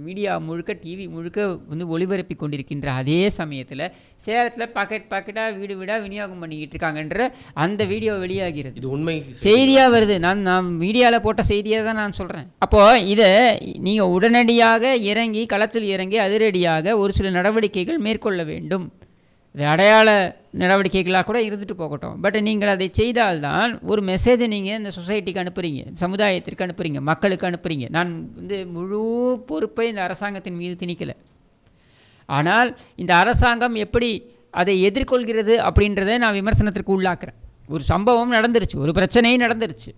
மீடியா முழுக்க டிவி முழுக்க வந்து ஒளிபரப்பி கொண்டிருக்கின்ற அதே சமயத்தில் சேலத்தில் பாக்கெட்டாக வீடு வீடாக விநியோகம் பண்ணிக்கிட்டு இருக்காங்கன்ற அந்த வீடியோ வெளியாகிறது. இது உண்மை செய்தியாக வருது. நான் மீடியாவில் போட்ட செய்தியை தான் நான் சொல்கிறேன். அப்போது இதை நீங்கள் உடனடியாக இறங்கி களத்தில் இறங்கி அதிரடியாக ஒரு சில நடவடிக்கைகள் மேற்கொள்ள வேண்டும். இது அடையாள நடவடிக்கைகளாக கூட இருந்துட்டு போகட்டும். பட் நீங்கள் அதை செய்தால்தான் ஒரு மெசேஜை நீங்கள் இந்த சொசைட்டிக்கு அனுப்புகிறீங்க, சமுதாயத்திற்கு அனுப்புகிறீங்க, மக்களுக்கு அனுப்புகிறீங்க. நான் வந்து முழு பொறுப்பை இந்த அரசாங்கத்தின் மீது திணிக்கலை. ஆனால் இந்த அரசாங்கம் எப்படி அதை எதிர்கொள்கிறது அப்படின்றத நான் விமர்சனத்திற்கு உள்ளாக்குறேன். ஒரு சம்பவம் நடந்துருச்சு, ஒரு பிரச்சனை நடந்துருச்சு.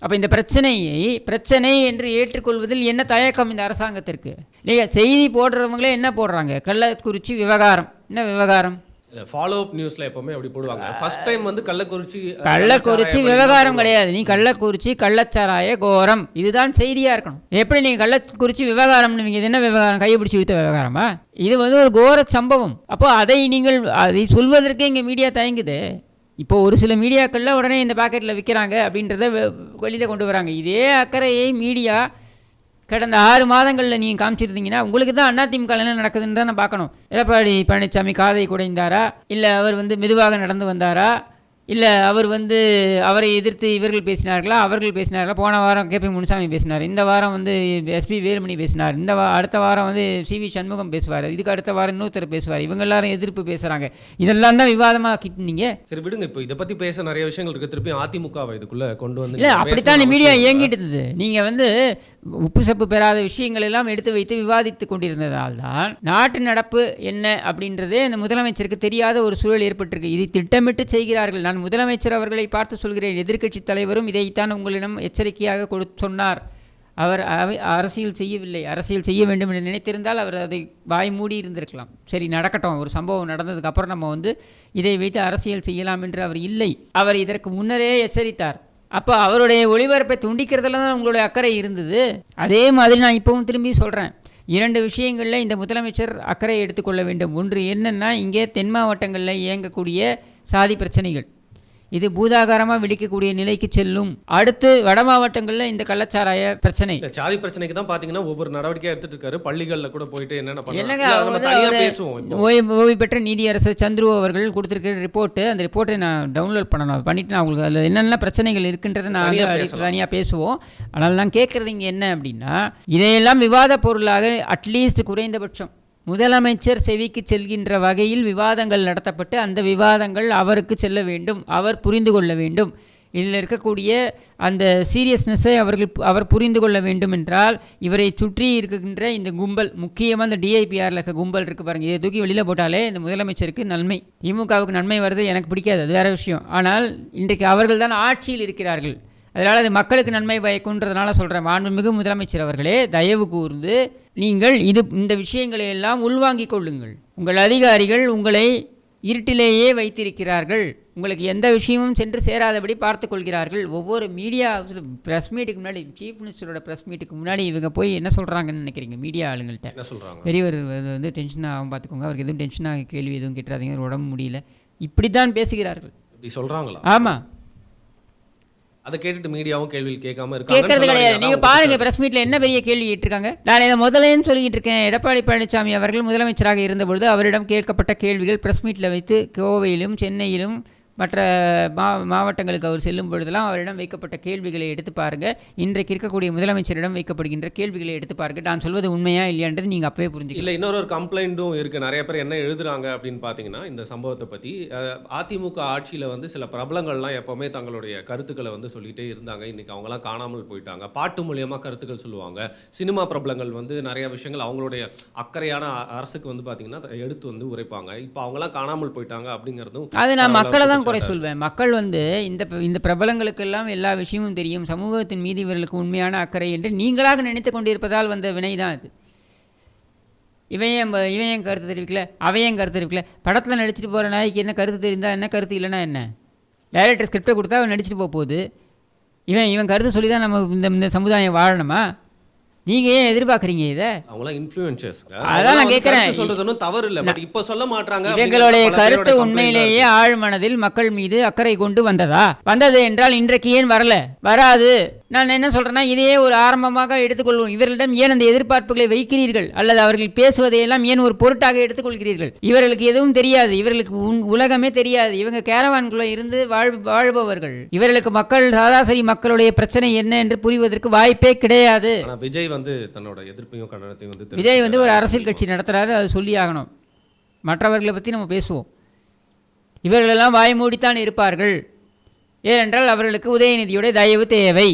அப்போ இந்த பிரச்சனை என்று ஏற்றுக்கொள்வதில் என்ன தயக்கம் இந்த அரசாங்கத்திற்கு? இல்லையா, செய்தி போடுறவங்களே என்ன போடுறாங்க? கள்ளக்குறிச்சி விவகாரம். என்ன விவகாரம்? ஃபாலோ அப் நியூஸ்ல எப்பவுமே அப்படி போடுவாங்க. ஃபர்ஸ்ட் டைம் வந்து கள்ளக்குறிச்சி விவகாரம் கிடையாது. நீ கள்ளக்குறிச்சி கள்ளச்சாராய கோரம், இதுதான் செய்தியாக இருக்கணும். எப்படி நீங்கள் கள்ளக்குறிச்சி விவகாரம்னு இது என்ன விவகாரம்? கையை பிடிச்சி விடுத்த விவகாரமா? இது வந்து ஒரு கோர சம்பவம். அப்போ அதை சொல்வதற்கே இங்கே மீடியா தயங்குது. இப்போ ஒரு சில மீடியாக்களில் உடனே இந்த பாக்கெட்டில் விற்கிறாங்க அப்படின்றத வெளியில் கொண்டு வராங்க. இதே அக்கறையை மீடியா கடந்த 6 மாதங்களில் நீங்கள் காமிச்சிருந்தீங்கன்னா உங்களுக்கு தான் அதிமுக என்ன நடக்குதுன்னு தான் நான் பார்க்கணும். எடப்பாடி பழனிசாமி காதை குடைந்தாரா, இல்லை அவர் வந்து மெதுவாக நடந்து வந்தாரா, இல்லை அவர் வந்து அவரை எதிர்த்து இவர்கள் பேசினார்களா? போன வாரம் கேபி முனுசாமி பேசினார், இந்த வாரம் வந்து எஸ்பி வேலுமணி பேசினார், அடுத்த வாரம் வந்து சிவி சண்முகம் பேசுவார், இதுக்கு அடுத்த வாரம் இன்னொருத்தர் பேசுவார். இவங்க எல்லாரும் எதிர்ப்பு பேசுகிறாங்க. இதெல்லாம் தான் விவாதமாக கிட்டுனீங்க. சரி விடுங்க, இப்போ இதை பற்றி பேச நிறைய விஷயங்கள் இருக்குது. திருப்பி அதிமுகவை இதுக்குள்ளே கொண்டு வந்து இல்லை, அப்படித்தான் மீடியா இயங்கிட்டு இருந்தது. நீங்கள் வந்து உப்பு சப்பு பெறாத விஷயங்கள் எல்லாம் எடுத்து வைத்து விவாதித்து கொண்டிருந்ததால் தான் நாட்டு நடப்பு என்ன அப்படின்றதே இந்த முதலமைச்சருக்கு தெரியாத ஒரு சூழல் ஏற்பட்டிருக்கு. இது திட்டமிட்டு செய்கிறார்கள். நான் முதலமைச்சர் அவர்களை பார்த்து சொல்கிறேன், எதிர்க்கட்சி தலைவரும் இதைத்தான் உங்களிடம் எச்சரிக்கையாக சொன்னார். அவர் அரசியல் செய்யவில்லை. அரசியல் செய்ய வேண்டும் என்று நினைத்திருந்தால் அவர் அதை வாய் மூடி இருந்திருக்கலாம். சரி நடக்கட்டும், ஒரு சம்பவம் நடந்ததுக்கப்புறம் நம்ம வந்து இதை வைத்து அரசியல் செய்யலாம் என்று அவர் இல்லை. அவர் இதற்கு முன்னரே எச்சரித்தார். அப்போ அவருடைய ஒளிபரப்பை துண்டிக்கிறதுல தான் உங்களுடைய அக்கறை இருந்தது. அதே மாதிரி நான் இப்போவும் திரும்பி சொல்கிறேன், 2 விஷயங்களில் இந்த முதலமைச்சர் அக்கறை எடுத்துக்கொள்ள வேண்டும். ஒன்று என்னென்னா, இங்கே தென் மாவட்டங்களில் இயங்கக்கூடிய சாதி பிரச்சனைகள் இது பூதாகாரமாக வெடிக்கக்கூடிய நிலைக்கு செல்லும். அடுத்து வட மாவட்டங்களில் இந்த கள்ளச்சாராய பிரச்சனை, சாதி பிரச்சனைக்கு தான் பார்த்தீங்கன்னா ஒவ்வொரு நடவடிக்கையாக எடுத்துட்டு இருக்காரு. பள்ளிகளில் கூட போயிட்டு என்னங்க ஓய்வு பெற்ற நீதியரசர் சந்துரு அவர்கள் கொடுத்துருக்க ரிப்போர்ட்டு, அந்த ரிப்போர்ட்டை நான் டவுன்லோட் பண்ணிவிட்டு நான் உங்களுக்கு அதில் என்னென்ன பிரச்சனைகள் இருக்குன்றதை நான் தனியாக பேசுவோம். ஆனால் நான் கேட்குறது இங்கே என்ன அப்படின்னா, இதையெல்லாம் விவாத பொருளாக அட்லீஸ்ட் குறைந்தபட்சம் முதலமைச்சர் செவிக்கு செல்கின்ற வகையில் விவாதங்கள் நடத்தப்பட்டு அந்த விவாதங்கள் அவருக்கு செல்ல வேண்டும், அவர் புரிந்து கொள்ள வேண்டும். இதில் இருக்கக்கூடிய அந்த சீரியஸ்னஸை அவர் புரிந்து கொள்ள வேண்டும் என்றால், இவரை சுற்றி இருக்கின்ற இந்த கும்பல், முக்கியமாக இந்த டிஐபிஆரில் இருக்க கும்பல் இருக்குது பாருங்கள், இதை தூக்கி வெளியில் போட்டாலே இந்த முதலமைச்சருக்கு நன்மை. திமுகவுக்கு நன்மை வருது எனக்கு பிடிக்காது, அது வேறு விஷயம். ஆனால் இன்றைக்கு அவர்கள் தான் ஆட்சியில் இருக்கிறார்கள். அதனால் அது மக்களுக்கு நன்மை பயக்குன்றதுனால சொல்கிறேன். மாண்புமிகு முதலமைச்சர் அவர்களே, தயவு கூர்ந்து நீங்கள் இந்த விஷயங்களை எல்லாம் உள்வாங்கிக் கொள்ளுங்கள். உங்கள் அதிகாரிகள் உங்களை இருட்டிலேயே வைத்திருக்கிறார்கள். உங்களுக்கு எந்த விஷயமும் சென்று சேராதபடி பார்த்து கொள்கிறார்கள். ஒவ்வொரு மீடியா ப்ரெஸ் மீட்டுக்கு முன்னாடி, சீஃப் மினிஸ்டரோட ப்ரெஸ் மீட்டுக்கு முன்னாடி இவங்க போய் என்ன சொல்கிறாங்கன்னு நினைக்கிறீங்க? மீடியா ஆளுங்கள்ட்ட என்ன சொல்கிறாங்க? பெரியவர் வந்து டென்ஷன் ஆகும் பார்த்துக்கோங்க, அவருக்கு எதுவும் டென்ஷனாக கேள்வி எதுவும் கேட்டுறாதீங்க, உடம்பு முடியல, இப்படி தான் பேசுகிறார்கள். இப்படி சொல்கிறாங்களா? ஆமாம். அதை கேட்டுட்டு மீடியாவும் கேள்வி கேட்காம கேட்கறது கிடையாது. நீங்க பாருங்க, பிரஸ் மீட்ல என்ன பெரிய கேள்வி கேட்டிருக்காங்க. நான் இதை முதலேன்னு சொல்லிட்டு இருக்கேன். எடப்பாடி பழனிசாமி அவர்கள் முதலமைச்சராக இருந்தபொழுது அவரிடம் கேட்கப்பட்ட கேள்விகள் பிரஸ் மீட்ல வைத்து கோவையிலும் சென்னையிலும் மற்ற மாவட்டங்களுக்கு அவர் செல்லும் பொழுதெல்லாம் அவரிடம் வைக்கப்பட்ட கேள்விகளை எடுத்து பாருங்கள். இன்றைக்கு இருக்கக்கூடிய முதலமைச்சரிடம் வைக்கப்படுகின்ற கேள்விகளை எடுத்து பாருங்கள். நான் சொல்வது உண்மையா இல்லையான்றது நீங்கள் அப்பவே புரிஞ்சுக்கலாம். இல்லை, இன்னொரு கம்ப்ளைண்ட்டும் இருக்குது. நிறைய பேர் என்ன எழுதுறாங்க அப்படின்னு பார்த்தீங்கன்னா, இந்த சம்பவத்தை பற்றி அதிமுக ஆட்சியில் வந்து சில பிரபலங்கள்லாம் எப்போவுமே தங்களுடைய கருத்துக்களை வந்து சொல்லிகிட்டே இருந்தாங்க. இன்றைக்கி அவங்களாம் காணாமல் போயிட்டாங்க. பாட்டு மூலியமாக கருத்துக்கள் சொல்லுவாங்க. சினிமா பிரபலங்கள் வந்து நிறைய விஷயங்கள் அவங்களுடைய அக்கறையான அரசுக்கு வந்து பார்த்தீங்கன்னா எடுத்து வந்து உரைப்பாங்க. இப்போ அவங்களாம் காணாமல் போயிட்டாங்க அப்படிங்கிறதும் அது நான் மக்களை தான் குறை சொல்வேன். மக்கள் வந்து இந்த பிரபலங்களுக்கெல்லாம் எல்லா விஷயமும் தெரியும், சமூகத்தின் மீது இவர்களுக்கு உண்மையான அக்கறை என்று நீங்களாக நினைத்து கொண்டிருப்பதால் வந்த வினை தான் அது. இவன் கருத்து தெரிவிக்கல, அவையன் கருத்து தெரிவிக்கல. படத்தில் நடிச்சுட்டு போகிற நாய்க்கு என்ன கருத்து தெரிந்தால் என்ன, கருத்து இல்லைன்னா என்ன? டைரக்டர் ஸ்கிரிப்டை கொடுத்தா அவன் நடிச்சுட்டு போகுது. இவன் கருத்து சொல்லி தான் நம்ம இந்த சமுதாயம் வாழணுமா? நீங்கள் ஏன் எதிர்பார்க்குறீங்க இதை? அவங்களாம் இன்ஃப்ளூயன்சர்ஸ். அதான் நான் கேட்குறேன். சொல்றது ஒன்றும் தவறு இல்லை, பட் இப்போ சொல்ல மாட்டாங்க. இவங்களுடைய கருத்து உண்மையிலேயே ஆழ் மனதில் மக்கள் மீது அக்கறை கொண்டு வந்ததா? வந்தது என்றால் இன்றைக்கு ஏன் வரல? வராது. நான் என்ன சொல்கிறேன்னா, இதையே ஒரு ஆரம்பமாக எடுத்துக்கொள்வோம். இவர்களிடம் ஏன் அந்த எதிர்பார்ப்புகளை வைக்கிறீர்கள்? அல்லது அவர்கள் பேசுவதையெல்லாம் ஏன் ஒரு பொருட்டாக எடுத்துக்கொள்கிறீர்கள்? இவர்களுக்கு எதுவும் தெரியாது, இவர்களுக்கு உலகமே தெரியாது. இவங்க கேரவான்குள்ளே இருந்து வாழ்பவர்கள். இவர்களுக்கு மக்கள், சராசரி மக்களுடைய பிரச்சனை என்ன என்று புரிவதற்கு வாய்ப்பே கிடையாது. விஜய் வந்து தன்னோட எதிர்ப்பையும் கண்டனத்தையும் வந்து விஜய் வந்து ஒரு அரசியல் கட்சி நடத்துகிறாரு, அது சொல்லி ஆகணும். மற்றவர்களை பற்றி நம்ம பேசுவோம். இவர்களெல்லாம் வாய் மூடித்தான் இருப்பார்கள். ஏனென்றால் அவர்களுக்கு உதயநிதியுடைய தயவு தேவை.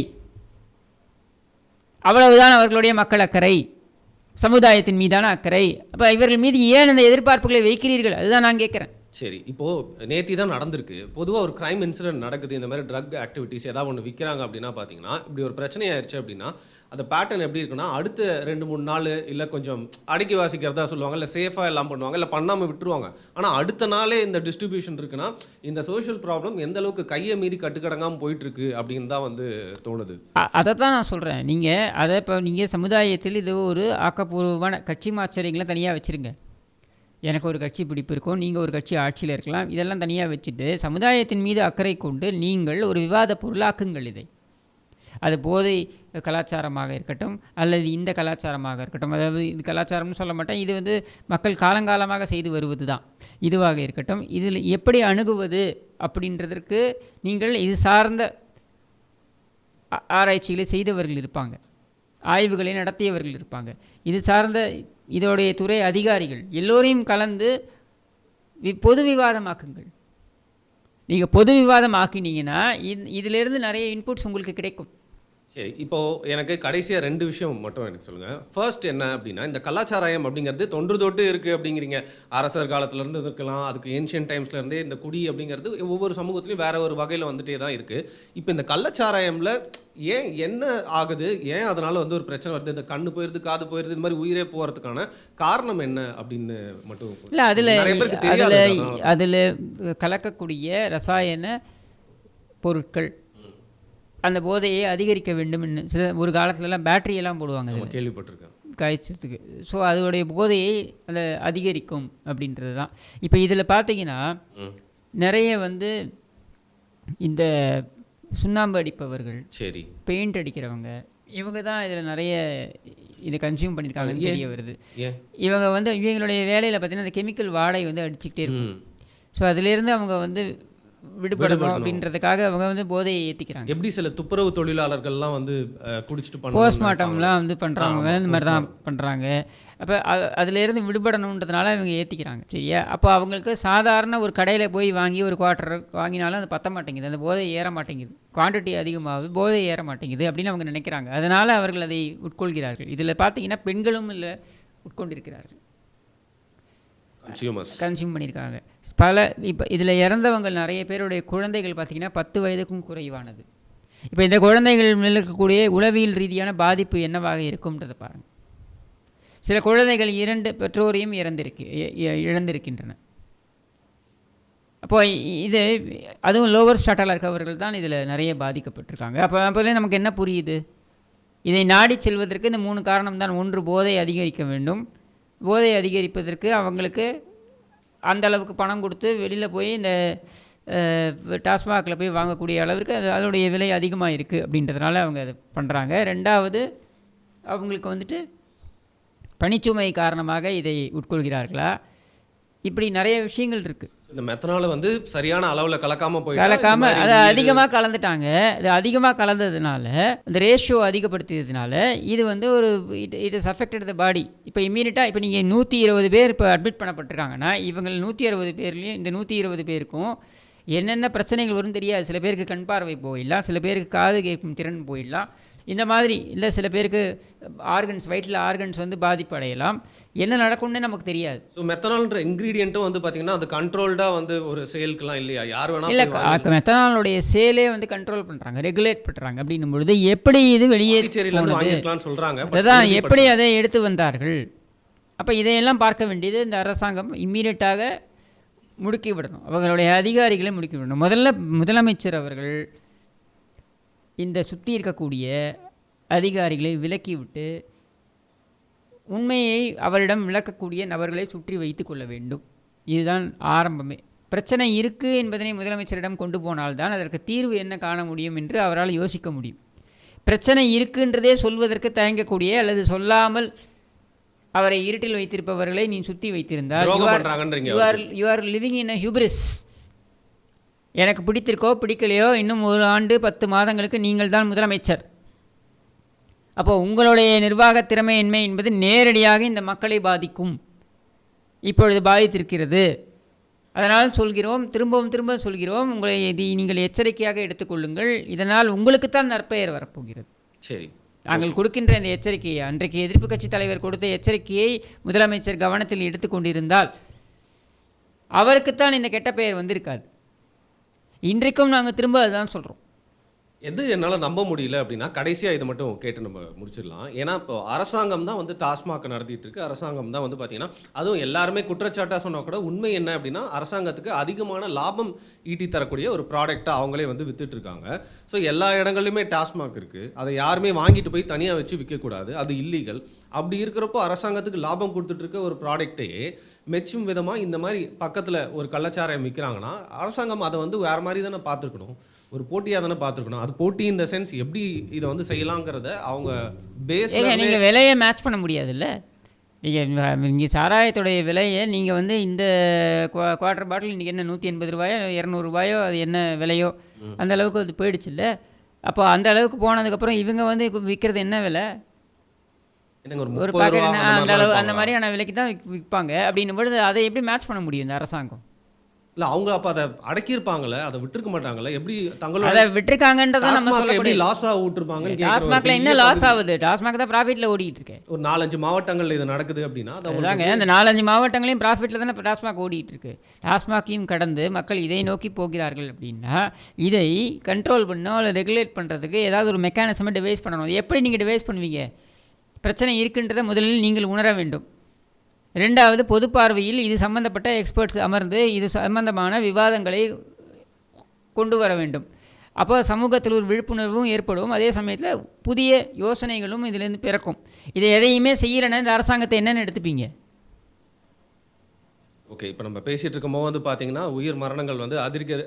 அவ்வளவுதான் அவர்களுடைய மக்கள் அக்கறை, சமுதாயத்தின் மீதான அக்கறை. அப்போ இவர்கள் மீது ஏன் அந்த எதிர்பார்ப்புகளை வைக்கிறீர்கள்? அதுதான் நான் கேட்குறேன். சரி, இப்போது நேத்தி தான் நடந்திருக்கு. பொதுவாக ஒரு கிரைம் இன்சிடென்ட் நடக்குது, இந்த மாதிரி ட்ரக் ஆக்டிவிட்டீஸ் ஏதாவது ஒன்று விற்கிறாங்க அப்படின்னா பார்த்தீங்கன்னா, இப்படி ஒரு பிரச்சனை ஆயிடுச்சு அப்படின்னா அந்த பேட்டர்ன் எப்படி இருக்குன்னா, அடுத்த 2-3 நாள் இல்லை கொஞ்சம் அடக்கி வாசிக்கிறதா சொல்லுவாங்க, இல்லை சேஃபாக எல்லாம் பண்ணுவாங்க, இல்லை பண்ணாமல் விட்டுருவாங்க. ஆனால் அடுத்த நாளே இந்த டிஸ்ட்ரிபியூஷன் இருக்குன்னா இந்த சோஷியல் ப்ராப்ளம் எந்த அளவுக்கு கையை மீறி கட்டுக்கடங்காமல் போயிட்டுருக்கு அப்படின்னு தான் வந்து தோணுது. அதை தான் நான் சொல்கிறேன். நீங்கள் சமுதாயத்தில் இது ஒரு ஆக்கப்பூர்வமான கட்சி மாச்சரியங்களை தனியாக வச்சுருங்க. எனக்கு ஒரு கட்சி பிடிப்பு இருக்கும், நீங்கள் ஒரு கட்சி ஆட்சியில் இருக்கலாம், இதெல்லாம் தனியாக வச்சுட்டு சமுதாயத்தின் மீது அக்கறை கொண்டு நீங்கள் ஒரு விவாத பொருளாக்குங்கள் இதை. அது போதை கலாச்சாரமாக இருக்கட்டும் அல்லது இந்த கலாச்சாரமாக இருக்கட்டும், அதாவது இது கலாச்சாரம்னு சொல்ல மாட்டேன், இது வந்து மக்கள் காலங்காலமாக செய்து வருவது தான். இதுவாக இருக்கட்டும், இதில் எப்படி அணுகுவது அப்படின்றதற்கு நீங்கள் இது சார்ந்த ஆராய்ச்சிகளை செய்தவர்கள் இருப்பாங்க, ஆய்வுகளை நடத்தியவர்கள் இருப்பாங்க, இது சார்ந்த இதோடைய துறை அதிகாரிகள் எல்லோரையும் கலந்து பொது விவாதமாக்குங்கள். நீங்கள் பொது விவாதம் ஆக்கினீங்கன்னா இதிலிருந்து நிறைய இன்புட்ஸ் உங்களுக்கு கிடைக்கும். சரி, இப்போது எனக்கு கடைசியாக 2 விஷயம் மட்டும் எனக்கு சொல்லுங்கள். ஃபர்ஸ்ட் என்ன அப்படின்னா, இந்த கலாச்சாரம் அப்படிங்கிறது தொன்று தொட்டு இருக்குது அப்படிங்கிறீங்க. அரசர் காலத்துலேருந்து இருக்கலாம், அதுக்கு ஏன்ஷியன்ட் டைம்ஸ்லேருந்தே இந்த குடி அப்படிங்கிறது ஒவ்வொரு சமூகத்துலையும் வேறு ஒரு வகையில் வந்துட்டே தான் இருக்குது. இப்போ இந்த கள்ளச்சாராயமில் ஏன் என்ன ஆகுது, ஏன் அதனால் வந்து ஒரு பிரச்சனை வருது, இந்த கண்ணு போயிடுது, காது போயிடுது, இந்த மாதிரி உயிரே போகிறதுக்கான காரணம் என்ன அப்படின்னு மட்டும் இல்லை. அதில் கலக்கக்கூடிய ரசாயன பொருட்கள் அந்த போதையை அதிகரிக்க வேண்டும்னு ஒரு காலத்துலலாம் பேட்டரியெல்லாம் போடுவாங்க, கேள்விப்பட்டிருக்கேன், காய்ச்சத்துக்கு. ஸோ அதோடைய போதையை அதை அதிகரிக்கும் அப்படின்றது தான். இப்போ இதில் பார்த்தீங்கன்னா நிறைய வந்து இந்த சுண்ணாம்பு அடிப்பவர்கள், சரி, பெயிண்ட் அடிக்கிறவங்க, இவங்க தான் இதில் நிறைய இதை கன்சியூம் பண்ணியிருக்காங்கன்னு தெரிய வருது. இவங்க வந்து இவங்களுடைய வேலையில் பார்த்தீங்கன்னா அந்த கெமிக்கல் வாடகை வந்து அடிச்சுக்கிட்டே இருக்கும். ஸோ அதிலேருந்து அவங்க வந்து விடுபடணும் அப்படின்றதுக்காக அவங்க வந்து போதையை ஏற்றிக்கிறாங்க. எப்படி சில துப்புரவு தொழிலாளர்கள்லாம் வந்து குடிச்சிட்டு போஸ்ட்மார்ட்டம்லாம் வந்து பண்ணுறாங்க, இந்த மாதிரி தான் பண்ணுறாங்க. அப்போ அதிலேருந்து விடுபடணுன்றதுனால இவங்க ஏற்றிக்கிறாங்க. சரியா? அப்போ அவங்களுக்கு சாதாரண ஒரு கடையில் போய் வாங்கி ஒரு குவார்ட்டர் வாங்கினாலும் அது பற்ற மாட்டேங்குது, அந்த போதை ஏற மாட்டேங்குது, குவான்டிட்டி அதிகமாகுது, போதை ஏற மாட்டேங்குது அப்படின்னு அவங்க நினைக்கிறாங்க. அதனால் அவர்கள் அதை உட்கொள்கிறார்கள். இதில் பார்த்தீங்கன்னா பெண்களும் இல்லை உட்கொண்டிருக்கிறார்கள், கன்சியூம் பண்ணியிருக்காங்க பல. இப்போ இதில் இறந்தவங்க நிறைய பேருடைய குழந்தைகள் பார்த்திங்கன்னா 10 வயதுக்கும் குறைவானது. இப்போ இந்த குழந்தைகள் மேல் இருக்கக்கூடிய உளவியல் ரீதியான பாதிப்பு என்னவாக இருக்கும்ன்றதை பாருங்கள். சில குழந்தைகள் 2 பெற்றோரையும் இழந்திருக்கின்றன. அப்போ இது அதுவும் லோவர் ஸ்டாட்டில் இருக்கவர்கள் தான் இதில் நிறைய பாதிக்கப்பட்டிருக்காங்க. அப்போதே நமக்கு என்ன புரியுது, இதை நாடி செல்வதற்கு இந்த 3 காரணம் தான். 1, போதை அதிகரிக்க வேண்டும். போதை அதிகரிப்பதற்கு அவங்களுக்கு அந்த அளவுக்கு பணம் கொடுத்து வெளியில் போய் இந்த டாஸ்மாகில் போய் வாங்கக்கூடிய அளவிற்கு அதனுடைய விலை அதிகமாக இருக்குது அப்படின்றதுனால அவங்க அதை பண்ணுறாங்க. 2வது அவங்களுக்கு வந்துட்டு பணிச்சுமை காரணமாக இதை உட்கொள்கிறார்களா, இப்படி நிறைய விஷயங்கள் இருக்குது. இந்த மெத்தனால வந்து சரியான அளவில் கலக்காமல் அதை அதிகமாக கலந்துட்டாங்க. அது அதிகமாக கலந்ததுனால இந்த ரேஷியோ அதிகப்படுத்தியதுனால இது வந்து ஒரு இட் இஸ் அஃபெக்டட் த பாடி. இப்போ இம்மீடியட்டாக இப்போ நீங்கள் 120 பேர் இப்போ அட்மிட் பண்ணப்பட்டிருக்காங்கன்னா இவங்க 160 பேர்லேயும் இந்த 120 பேருக்கும் என்னென்ன பிரச்சனைகள் வரும்னு தெரியாது. சில பேருக்கு கண் பார்வை போயிடலாம், சில பேருக்கு காது கேட்கும் திறன் போயிடலாம், இந்த மாதிரி இல்லை சில பேருக்கு ஆர்கன்ஸ், வயிற்றில் ஆர்கன்ஸ் வந்து பாதிப்பு அடையலாம். என்ன நடக்கும்னு நமக்கு தெரியாது. ஸோ மெத்தனால்ன்ற இன்க்ரீடியண்ட்டும் வந்து பார்த்தீங்கன்னா அது கண்ட்ரோல்டாக வந்து ஒரு சேலுக்குலாம் இல்லையா, யார் வேணாலும் இல்லை. மெத்தனாலுடைய சேலே வந்து கண்ட்ரோல் பண்ணுறாங்க, ரெகுலேட் பண்ணுறாங்க. அப்படின்னும் பொழுது எப்படி இது வெளியே சொல்கிறாங்க, அதுதான் எப்படி அதை எடுத்து வந்தார்கள். அப்போ இதையெல்லாம் பார்க்க வேண்டியது இந்த அரசாங்கம் இம்மீடியட்டாக முடுக்கி விடணும், அவர்களுடைய அதிகாரிகளை முடுக்கி விடணும். முதலமைச்சர் அவர்கள் இந்த சுற்றி இருக்கக்கூடிய அதிகாரிகளை விலக்கி விட்டு உண்மையை அவரிடம் விளக்கக்கூடிய நபர்களை சுற்றி வைத்து கொள்ள வேண்டும். இதுதான் ஆரம்பமே. பிரச்சனை இருக்குது என்பதனை முதலமைச்சரிடம் கொண்டு போனால்தான் அதற்கு தீர்வு என்ன காண முடியும் என்று அவரால் யோசிக்க முடியும். பிரச்சனை இருக்குன்றதே சொல்வதற்கு தயங்கக்கூடிய அல்லது சொல்லாமல் அவரை இருட்டில் வைத்திருப்பவர்களை நீ சுற்றி வைத்திருந்தால் யூ ஆர் லிவிங் இன் அ ஹியூப்ரிஸ். எனக்கு பிடித்திருக்கோ பிடிக்கலையோ இன்னும் 1 ஆண்டு 10 மாதங்களுக்கு நீங்கள் தான் முதலமைச்சர். அப்போது உங்களுடைய நிர்வாக திறமையின்மை என்பது நேரடியாக இந்த மக்களை பாதிக்கும், இப்பொழுது பாதித்திருக்கிறது. அதனால் சொல்கிறோம், திரும்ப சொல்கிறோம், உங்களை நீங்கள் எச்சரிக்கையாக எடுத்துக்கொள்ளுங்கள். இதனால் உங்களுக்குத்தான் நற்பெயர் வரப்போகிறது. சரி, நாங்கள் கொடுக்கின்ற இந்த எச்சரிக்கையை, அன்றைக்கு எதிர்ப்பு கட்சி தலைவர் கொடுத்த எச்சரிக்கையை முதலமைச்சர் கவனத்தில் எடுத்துக்கொண்டிருந்தால் அவருக்குத்தான் இந்த கெட்ட பெயர் வந்திருக்காது. இன்றைக்கும் நாங்கள் திரும்ப அதுதான் சொல்கிறோம். எது என்னால் நம்ப முடியல அப்படின்னா, கடைசியாக இதை மட்டும் கேட்டு நம்ம முடிச்சிடலாம். ஏன்னா இப்போ அரசாங்கம் தான் வந்து டாஸ்மாக் நடத்திட்டு இருக்கு. அரசாங்கம் தான் வந்து பார்த்தீங்கன்னா, அதுவும் எல்லாருமே குற்றச்சாட்டாக சொன்னால் கூட உண்மை என்ன அப்படின்னா, அரசாங்கத்துக்கு அதிகமான லாபம் ஈட்டி தரக்கூடிய ஒரு ப்ராடக்டாக அவங்களே வந்து வித்துட்டு இருக்காங்க. ஸோ எல்லா இடங்கள்லையுமே டாஸ்மாக் இருக்குது. அதை யாருமே வாங்கிட்டு போய் தனியாக வச்சு விற்கக்கூடாது, அது இல்லீகல். அப்படி இருக்கிறப்போ அரசாங்கத்துக்கு லாபம் கொடுத்துட்ருக்க ஒரு ப்ராடக்டையே மெச்சும் விதமாக இந்த மாதிரி பக்கத்தில் ஒரு கள்ளச்சாராயம் விற்கிறாங்கன்னா, அரசாங்கம் அதை வந்து வேறு மாதிரி தானே பார்த்துருக்கணும், ஒரு போட்டியாக தானே பார்த்துருக்கணும். அது போட்டி இந்த சென்ஸ் எப்படி இதை வந்து செய்யலாங்கிறத அவங்க பேஸ். நீங்கள் விலையை மேட்ச் பண்ண முடியாதுல்ல. இங்கே சாராயத்துடைய விலையை நீங்கள் வந்து இந்த குவார்ட்டர் பாட்டில் இன்றைக்கி என்ன 180 ரூபாயோ 200 ரூபாயோ அது என்ன விலையோ அந்த அளவுக்கு அது போயிடுச்சு இல்லை. அப்போ அந்த அளவுக்கு போனதுக்கப்புறம் இவங்க வந்து விற்கிறது என்ன விலை? ஒரு பாக்கெட் அந்த அளவு அந்த மாதிரியான விலைக்கு தான் விற்பாங்க. அப்படின்னும் பொழுது அதை எப்படி மேட்ச் பண்ண முடியும் இந்த அரசாங்கம்? இல்லை, அவங்க அப்போ அதை அடக்கியிருப்பாங்களே, அதை விட்டுருக்க மாட்டாங்களே, எப்படி தங்களோட அதை விட்டுருக்காங்கன்றதை நம்ம சொல்ல எப்படி லாஸாக விட்டுருப்பாங்க? டாஸ்மாக்ல என்ன லாஸ் ஆகுது? டாஸ்மாக் தான் ப்ராஃபிட்டில் ஓடிட்டு இருக்கு. ஒரு 4-5 மாவட்டங்கள் இது நடக்குது அப்படின்னா அதாங்க, அந்த 4-5 மாவட்டங்களையும் ப்ராஃபிட்டில் தானே இப்போ டாஸ்மாக் ஓடிட்டு இருக்கு. டாஸ்மாக்கையும் கடந்து மக்கள் இதை நோக்கி போகிறார்கள் அப்படின்னா இதை கண்ட்ரோல் பண்ணோம் இல்லை ரெகுலேட் பண்ணுறதுக்கு ஏதாவது ஒரு மெக்கானிசமை டிவைஸ் பண்ணணும். எப்படி நீங்கள் டிவைஸ் பண்ணுவீங்க? பிரச்சனை இருக்குன்றதை முதலில் நீங்கள் உணர வேண்டும். 2வது, பொது பார்வையில் இது சம்பந்தப்பட்ட எக்ஸ்பர்ட்ஸ் அமர்ந்து இது சம்பந்தமான விவாதங்களை கொண்டு வர வேண்டும். அப்போ சமூகத்தில் ஒரு விழிப்புணர்வும் ஏற்படும். அதே சமயத்தில் புதிய யோசனைகளும் இதிலேருந்து பிறக்கும். இதை எதையுமே செய்யலைன்னா இந்த அரசாங்கத்தை என்னென்னு எடுத்துப்பீங்க? ஓகே, இப்போ நம்ம பேசிகிட்டு இருக்கும்போது வந்து பார்த்தீங்கன்னா, உயிர் மரணங்கள் வந்து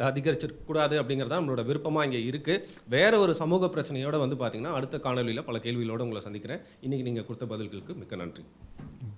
அதிகரிச்சிடக்கூடாது அப்படிங்கிறது தான் நம்மளோட விருப்பமாக இங்கே இருக்குது. வேறு ஒரு சமூக பிரச்சனையோடு வந்து பார்த்தீங்கன்னா அடுத்த காணொலியில் பல கேள்விகளோடு உங்களை சந்திக்கிறேன். இன்றைக்கி நீங்கள் கொடுத்த பதில்களுக்கு மிக்க நன்றி.